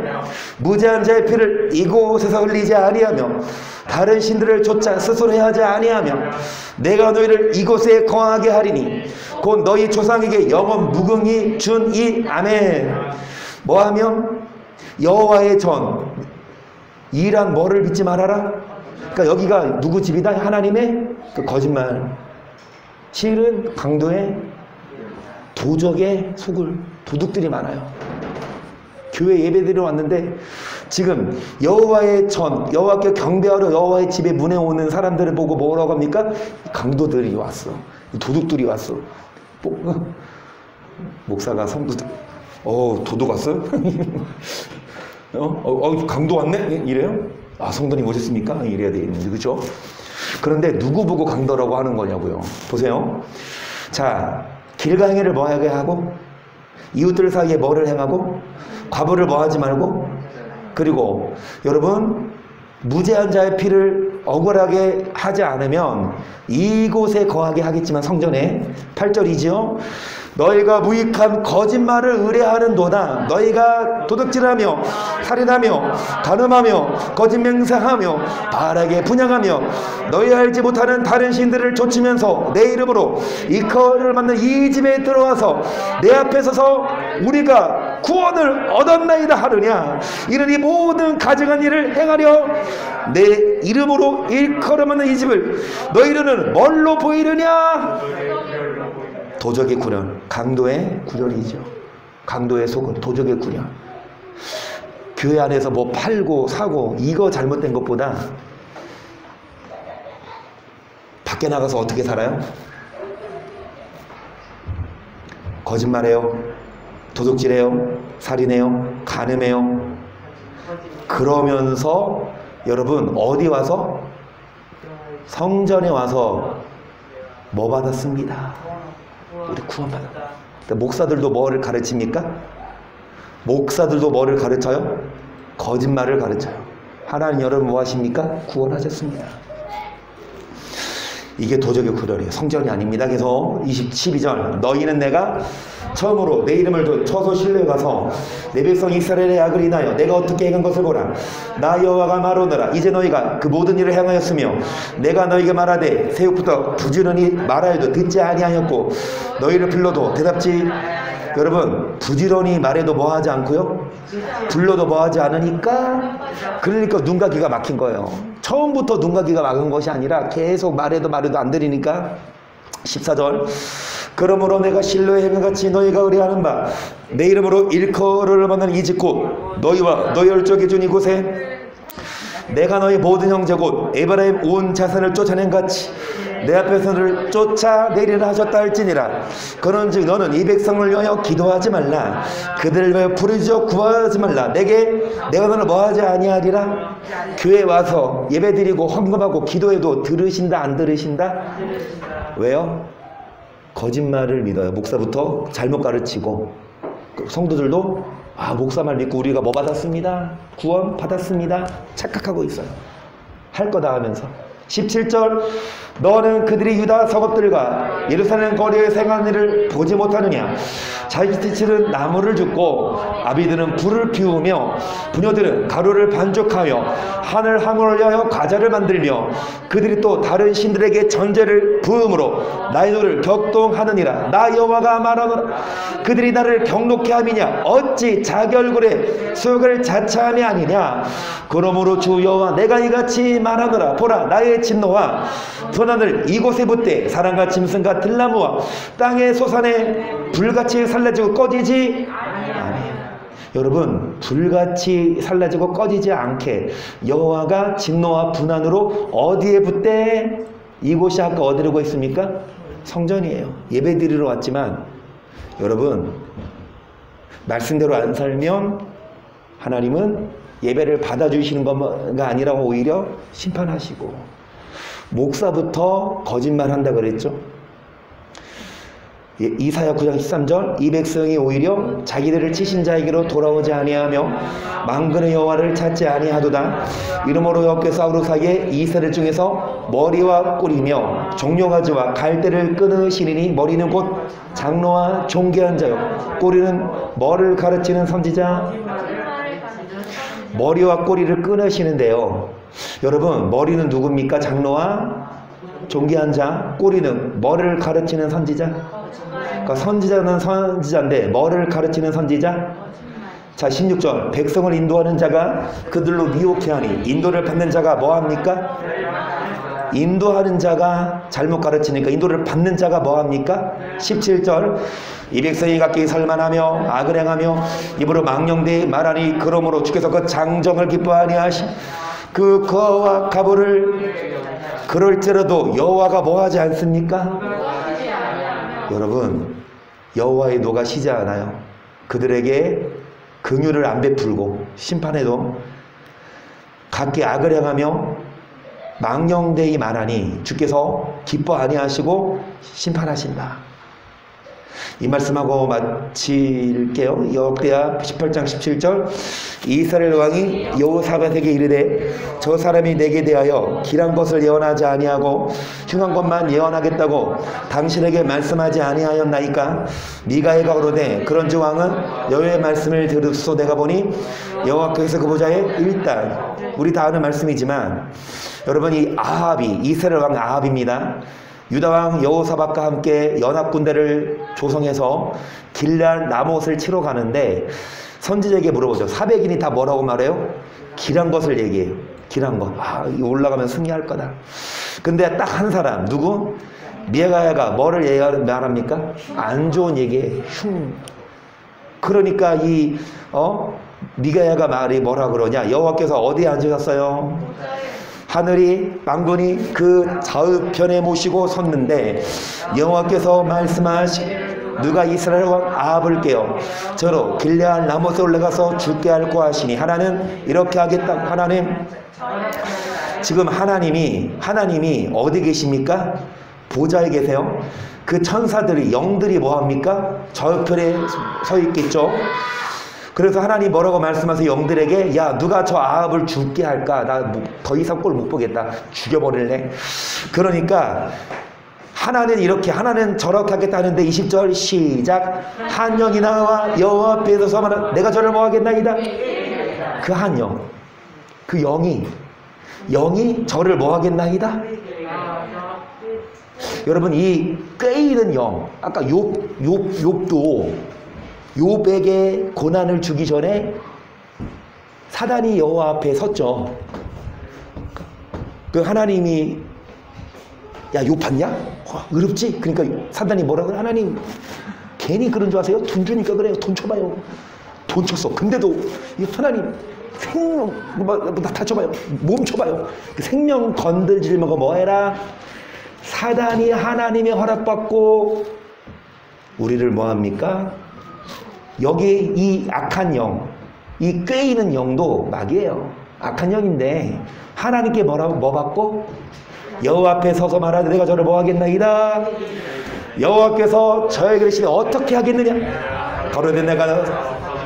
무죄한 자의 피를 이곳에서 흘리지 아니하며 다른 신들을 쫓아 스스로 해하지 아니하며 내가 너희를 이곳에 거하게 하리니 곧 너희 조상에게 영원 무궁히 준 이. 아멘. 뭐하며? 여호와의 전. 이란 뭐를 믿지 말아라? 그러니까 여기가 누구 집이다? 하나님의 그 거짓말. 실은 강도의 도적의 속을 도둑들이 많아요. 교회 예배드리러 왔는데 지금 여호와의 전, 여호와께 경배하러 여호와의 집에 문에 오는 사람들을 보고 뭐라고 합니까? 강도들이 왔어. 도둑들이 왔어. 목사가 성도들 도둑 왔어요? 강도 왔네? 이래요? 아, 성도님 오셨습니까? 이래야 되겠는데, 그죠? 그런데 누구 보고 강도라고 하는 거냐고요. 보세요. 자, 길가 행위를 뭐하게 하고, 이웃들 사이에 뭐를 행하고, 과부를 뭐하지 말고, 그리고 여러분, 무죄한 자의 피를 억울하게 하지 않으면 이곳에 거하게 하겠지만, 성전에 8절이지요. 너희가 무익한 거짓말을 의뢰하는도다. 너희가 도둑질하며 살인하며 간음하며 거짓 맹세하며 바라게 분양하며 너희 알지 못하는 다른 신들을 좇으면서 내 이름으로 일컬을 받는 이 집에 들어와서 내 앞에 서서 우리가 구원을 얻었나이다 하느냐. 이는 이 모든 가증한 일을 행하려 내 이름으로 일컬을 받는 이 집을 너희는 뭘로 보이느냐. 도적의 구련, 강도의 구련이죠. 강도의 속은 도적의 구련. 교회 안에서 뭐 팔고 사고 이거 잘못된 것보다 밖에 나가서 어떻게 살아요? 거짓말해요, 도둑질해요, 살인해요, 간음해요. 그러면서 여러분 어디 와서? 성전에 와서 뭐 받았습니다. 우리 구원받아. 목사들도 뭐를 가르칩니까? 목사들도 뭐를 가르쳐요? 거짓말을 가르쳐요. 하나님 여러분 뭐 하십니까? 구원하셨습니다. 이게 도적의 구별이에요. 성전이 아닙니다. 그래서 12절 너희는 내가 처음으로 내 이름을 쳐서 실로에 가서 내 백성 이스라엘의 악을 인하여 내가 어떻게 행한 것을 보라. 나 여호와가 말하노라. 이제 너희가 그 모든 일을 행하였으며 내가 너희에게 말하되 새우부터 부지런히 말하여도 듣지 아니하였고 너희를 불러도 대답지. 여러분 부지런히 말해도 뭐하지 않고요, 불러도 뭐하지 않으니까, 그러니까 눈과 귀가 막힌 거예요. 처음부터 눈과 귀가 막은 것이 아니라 계속 말해도 안 들으니까. 14절 그러므로 내가 실로의 행위같이 너희가 의뢰하는 바 내 이름으로 일컬을 받는 이 집 곧 너희와 너희 열족이 준 이곳에 내가 너희 모든 형제 곧 에브라임 온 자손을 쫓아낸 같이 내 앞에서를 쫓아내리라 하셨다 할지니라. 그런즉 너는 이 백성을 위하여 기도하지 말라. 그들을 위하여 부르짖어 구하지 말라. 내가 너를 뭐하지 아니하리라. 교회 와서 예배드리고 헌금하고 기도해도 들으신다 안 들으신다? 왜요? 거짓말을 믿어요. 목사부터 잘못 가르치고 성도들도 목사 말 믿고 우리가 뭐 받았습니다, 구원 받았습니다 착각하고 있어요. 할 거다 하면서. 17절 너는 그들이 유다 성읍들과 예루살렘 거리에 생한 일을 보지 못하느냐. 자기들은 나무를 줍고 아비들은 불을 피우며 부녀들은 가루를 반죽하여 하늘 항우를 위하여 과자를 만들며 그들이 또 다른 신들에게 전제를 부음으로 나의 노를 격동하느니라. 나 여호와가 말하노라. 그들이 나를 경록케 함이냐. 어찌 자기 얼굴에 수욕을 자처함이 아니냐. 그러므로 주 여호와 내가 이같이 말하노라. 보라 나의 진노와 분하늘 이곳에 붙되 사람과 짐승과 들나무와 땅의 소산에 불같이 살라지고 꺼지지 아니에요. 여러분 불같이 살라지고 꺼지지 않게 여호와가 진노와 분한으로 어디에 붙대? 이곳이 아까 어디라고 했습니까? 성전이에요. 예배 드리러 왔지만 여러분 말씀대로 안 살면 하나님은 예배를 받아주시는 것가 아니라 오히려 심판하시고. 목사부터 거짓말한다 그랬죠. 이사야 9장 13절 이 백성이 오히려 자기들을 치신 자에게로 돌아오지 아니하며 만군의 여호와를 찾지 아니하도다. 이러므로 여호와께서 아우르사기에 이스라엘 중에서 머리와 꼬리며 종려가지와 갈대를 끊으시리니 머리는 곧 장로와 존귀한 자요 꼬리는 뭐를 가르치는 선지자. 머리와 꼬리를 끊으시는데요. 여러분 머리는 누굽니까? 장로와 존귀한 자. 꼬리는 뭐를 가르치는 선지자? 그러니까 선지자는 선지자인데 뭐를 가르치는 선지자? 자 16절 백성을 인도하는 자가 그들로 미혹해 하니 인도를 받는 자가 뭐합니까? 인도하는 자가 잘못 가르치니까 인도를 받는 자가 뭐합니까? 17절 이 백성이 각기 살만하며 악을 행하며 입으로 망령되이 말하니 그러므로 주께서 그 장정을 기뻐하니 하시 그 거와 가부를 그럴지라도 여호와가 뭐하지 않습니까? 여러분 여호와의 노가 시지 않아요. 그들에게 긍휼을 안 베풀고 심판해도 각기 악을 행하며 망령되이 말하니 주께서 기뻐 아니하시고 심판하신다. 이 말씀하고 마칠게요. 여호대하 18장 17절. 이스라엘 왕이 여호사밧에게 이르되 저 사람이 내게 대하여 길한 것을 예언하지 아니하고 흉한 것만 예언하겠다고 당신에게 말씀하지 아니하였나이까? 미가야가 그러되 그런즉 왕은 여호와의 말씀을 들으소. 내가 보니 여호와께서 그 보좌에 일단 우리 다 아는 말씀이지만 여러분, 이 아합이 이스라엘 왕 아합입니다. 유다왕 여호사밧과 함께 연합군대를 조성해서 길랄 라못을 치러 가는데 선지자에게 물어보죠. 400인이 다 뭐라고 말해요? 길한 것을 얘기해요. 길한 것. 이거 올라가면 승리할 거다. 근데 딱 한 사람, 누구? 미가야가 뭐를 말합니까? 안 좋은 얘기에 흉. 그러니까 미가야가 말이 뭐라 그러냐? 여호와께서 어디에 앉으셨어요? 하늘이 망군이 그 좌우편에 모시고 섰는데 여호와께서 말씀하시 누가 이스라엘 왕 아합을 깨어 저로 길르앗 라못에 올라가서 죽게 할고 하시니 하나는 이렇게 하겠다. 하나님, 지금 하나님이 어디 계십니까? 보좌에 계세요. 그 천사들이 영들이 뭐합니까? 좌우편에 서 있겠죠. 그래서 하나님 뭐라고 말씀하세요? 영들에게 야, 누가 저 아합을 죽게 할까? 나 더 이상 꼴 못 보겠다. 죽여버릴래. 그러니까 하나는 저렇게 하겠다 하는데 20절 시작. 한 영이 나와 여호와 앞에서 서만 내가 저를 뭐 하겠나이다. 그 한 영, 그 영이 저를 뭐 하겠나이다. 여러분, 이 꾀이는 영, 아까 욥도 욥에게 고난을 주기 전에 사단이 여호와 앞에 섰죠. 그 하나님이 야, 욥 봤냐? 의롭지? 그러니까 사단이 뭐라고? 하나님 괜히 그런 줄 아세요? 돈 주니까 그래요. 돈 줘봐요. 돈 줬어. 근데도 하나님 생명 다 줘봐요. 몸 줘봐요. 그 생명 건들지 말고 뭐 해라? 사단이 하나님의 허락받고 우리를 뭐 합니까? 여기 이 악한 영, 이 꾀이는 영도 마귀예요. 악한 영인데 하나님께 뭐 받고? 여호와 앞에 서서 말하되 내가 저를 뭐 하겠나이다. 여호와께서 저에게 이르시되 어떻게 하겠느냐? 가로되 내가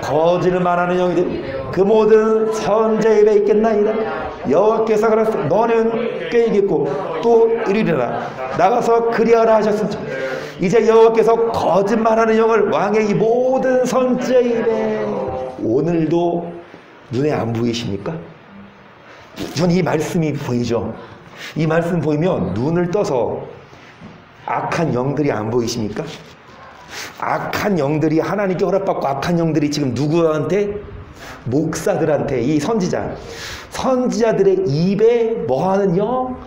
거짓을 말하는 영이 그 모든 선제 입에 있겠나이다. 여호와께서 그랬어. 너는 꾀이겠고 또 이르리라. 나가서 그리하라 하셨습니다. 이제 여호와께서 거짓말하는 영을 왕의 이 모든 선지자 입에 오늘도 눈에 안 보이십니까? 전 이 말씀이 보이죠. 이 말씀 보이면 눈을 떠서 악한 영들이 안 보이십니까? 악한 영들이 하나님께 허락받고 악한 영들이 지금 누구한테? 목사들한테, 이 선지자들의 입에 뭐하는 영?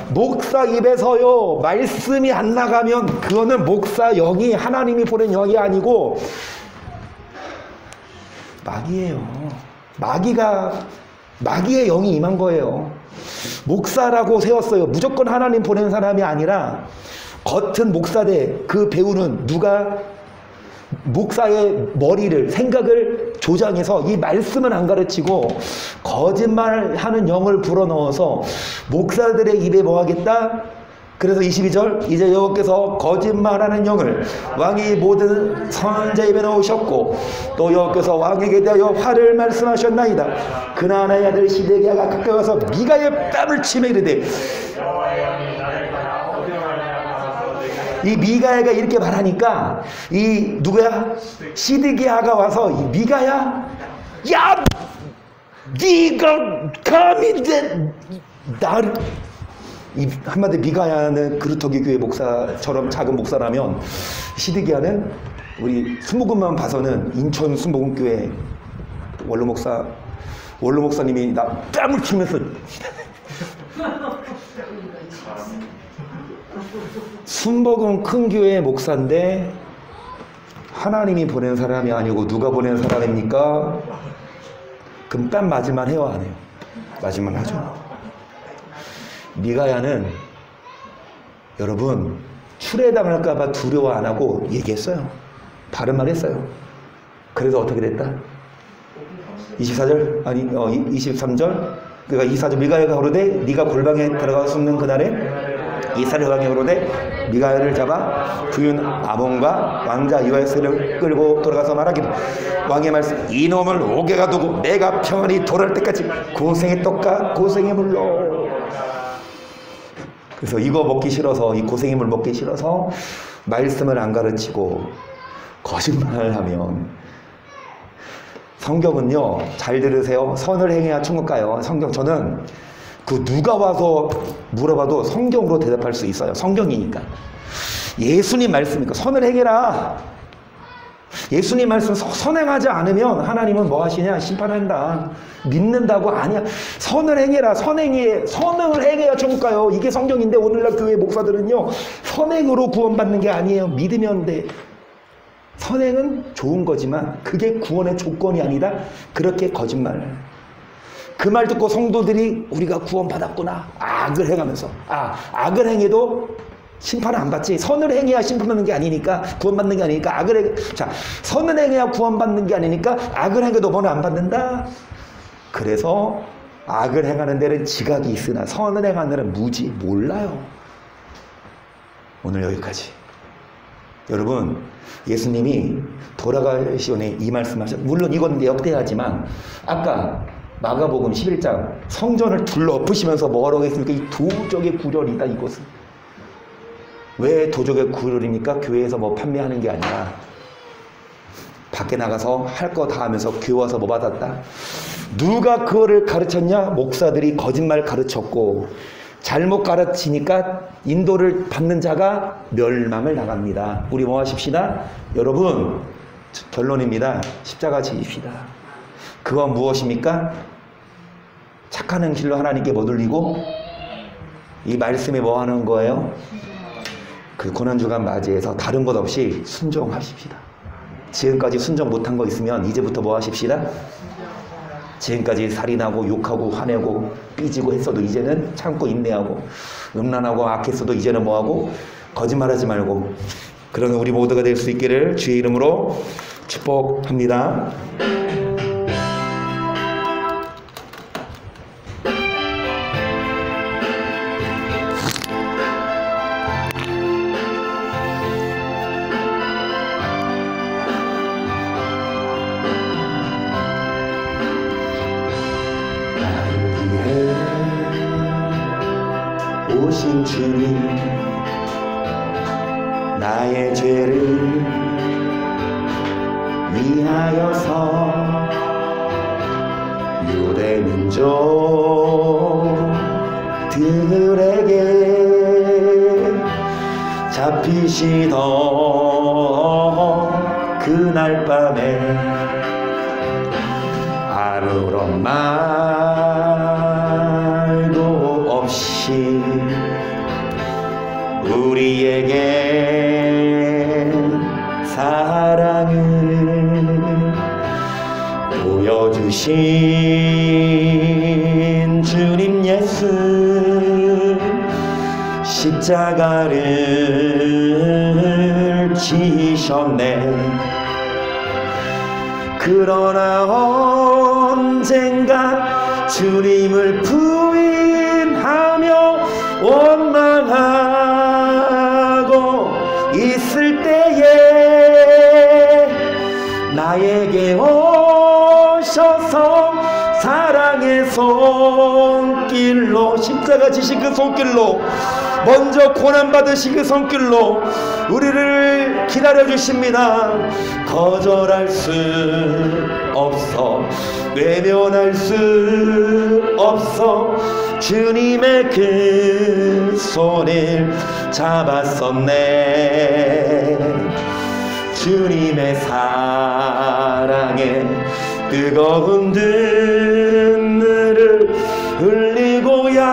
목사 입에서요 말씀이 안 나가면 그거는 목사 영이 하나님이 보낸 영이 아니고 마귀예요. 마귀의 영이 임한 거예요. 목사라고 세웠어요. 무조건 하나님 보낸 사람이 아니라 겉은 목사대 그 배우는 누가 목사의 머리를 생각을 조장해서 이 말씀은 안 가르치고 거짓말하는 영을 불어넣어서 목사들의 입에 뭐 하겠다? 그래서 22절 이제 여호와께서 거짓말하는 영을 왕이 모든 선자 입에 넣으셨고 또 여호와께서 왕에게 대하여 화를 말씀하셨나이다. 그나나의 아들 시드기야가 가까이 와서 미가의 뺨을 치며 이르되 이 미가야가 이렇게 말하니까 이 누구야? 시드기야가 와서 이 미가야 야 네가 감히 나를 이 한마디 미가야는 그루터기 교회 목사처럼 작은 목사라면 시드기야는 우리 순복음만 봐서는 인천 순복음교회 원로 목사님이 나 뺨을 치면서 순복음 큰 교회 목사인데 하나님이 보낸 사람이 아니고 누가 보낸 사람입니까? 그럼 뺨 맞을만 해요, 안 해요? 맞을만 하죠. 미가야는 여러분 출애당할까봐 두려워 안 하고 얘기했어요. 바른 말 했어요. 그래서 어떻게 됐다? 24절 아니 23절 그러니까 이사죠. 미가야가 가로되 네가 골방에 들어가 숨는 그날에 이사를 왕이 가로되 미가야를 잡아 부인 아몬과 왕자 요아스를 끌고 돌아가서 말하기를 왕의 말씀 이놈을 옥에 가두고 내가 평안히 돌아올 때까지 고생의 떡과 고생의 물로. 그래서 이거 먹기 싫어서, 이 고생의 물 먹기 싫어서 말씀을 안 가르치고 거짓말을 하면, 성경은요, 잘 들으세요. 선을 행해야 천국 가요. 성경, 저는 그 누가 와서 물어봐도 성경으로 대답할 수 있어요. 성경이니까. 예수님 말씀이니까 선을 행해라. 예수님 말씀 선행하지 않으면 하나님은 뭐 하시냐? 심판한다. 믿는다고? 아니야. 선을 행해라. 선을 행해야 천국 가요. 이게 성경인데 오늘날 교회 목사들은요, 선행으로 구원받는 게 아니에요. 믿으면 돼. 선행은 좋은 거지만 그게 구원의 조건이 아니다. 그렇게 거짓말을. 그 말 듣고 성도들이 우리가 구원받았구나. 악을 행하면서. 악을 행해도 심판을 안 받지. 선을 행해야 심판받는 게 아니니까, 구원받는 게 아니니까 자, 선을 행해야 구원받는 게 아니니까 악을 행해도 뭐는 안 받는다. 그래서 악을 행하는 데는 지각이 있으나 선을 행하는 데는 무지. 몰라요. 오늘 여기까지. 여러분, 예수님이 돌아가시오니 이 말씀하셨. 물론 이건 역대하지만 아까 마가복음 11장 성전을 둘러 엎으시면서 뭐라고 했습니까? 이 도적의 구렬이다. 이것은 왜 도적의 구렬입니까? 교회에서 뭐 판매하는 게 아니라 밖에 나가서 할 거 다 하면서 교회 와서 뭐 받았다. 누가 그거를 가르쳤냐? 목사들이 거짓말 가르쳤고, 잘못 가르치니까 인도를 받는 자가 멸망을 당합니다. 우리 뭐 하십시다? 여러분, 결론입니다. 십자가 지십시다. 그건 무엇입니까? 착하는 길로 하나님께 못 올리고 이 말씀에 뭐 하는 거예요? 그 고난주간 맞이해서 다른 것 없이 순종하십시다. 지금까지 순종 못한 거 있으면 이제부터 뭐 하십시다? 지금까지 살인하고 욕하고 화내고 삐지고 했어도 이제는 참고 인내하고, 음란하고 악했어도 이제는 뭐하고 거짓말하지 말고, 그런 우리 모두가 될 수 있기를 주의 이름으로 축복합니다. 오신 주님, 나의 죄를 위하여서 유대 민족들에게 잡히시던 그날 밤에 아무런 말도 없이 우리에게 사랑을 보여주신 주님 예수, 십자가를 지셨네. 그러나 언젠가 주님을 부인하며 원망하고 있을 때에 나에게 오셔서 사랑의 손길로, 십자가 지신 그 손길로, 먼저 고난받으신 그 손길로 우리를 기다려주십니다. 거절할 수 없어, 외면할 수 없어 주님의 그 손을 잡았었네. 주님의 사랑에 뜨거운 눈물을 흘리고야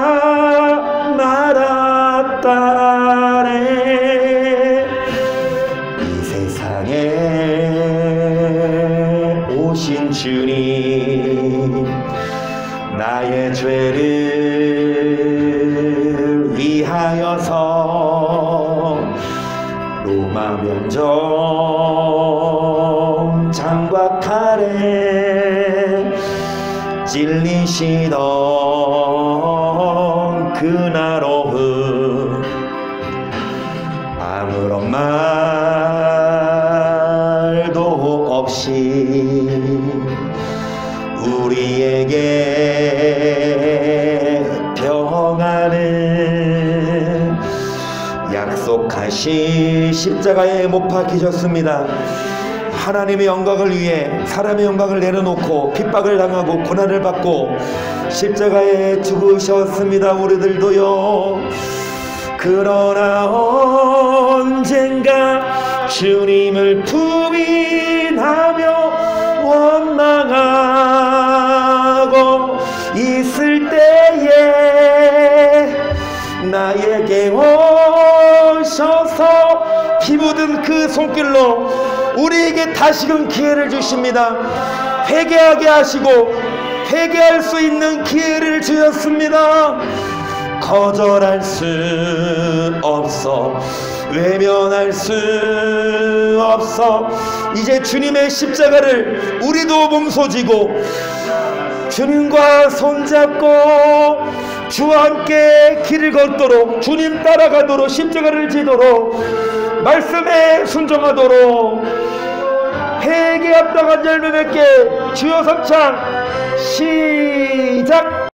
말았다네. 이 세상에 오신 주님, 나의 죄를 위하여서 로마 면접 장과 칼에 찔리시던 그날 오후 아무런 말도 없이 우리에게 평안을 약속하신 십자가에 못 박히셨습니다. 하나님의 영광을 위해 사람의 영광을 내려놓고 핍박을 당하고 고난을 받고 십자가에 죽으셨습니다. 우리들도요. 그러나 언젠가 주님을 부인하며 원망하고 있을 때에 나에게 오셔서 피 묻은 그 손길로 우리에게 다시금 기회를 주십니다. 회개하게 하시고 회개할 수 있는 기회를 주셨습니다. 거절할 수 없어 외면할 수 없어 이제 주님의 십자가를 우리도 몸소지고 주님과 손잡고 주와 함께 길을 걷도록 주님 따라가도록 십자가를 지도록 말씀에 순종하도록 회개 합당한 열매 맺게 주여 삼창 시작.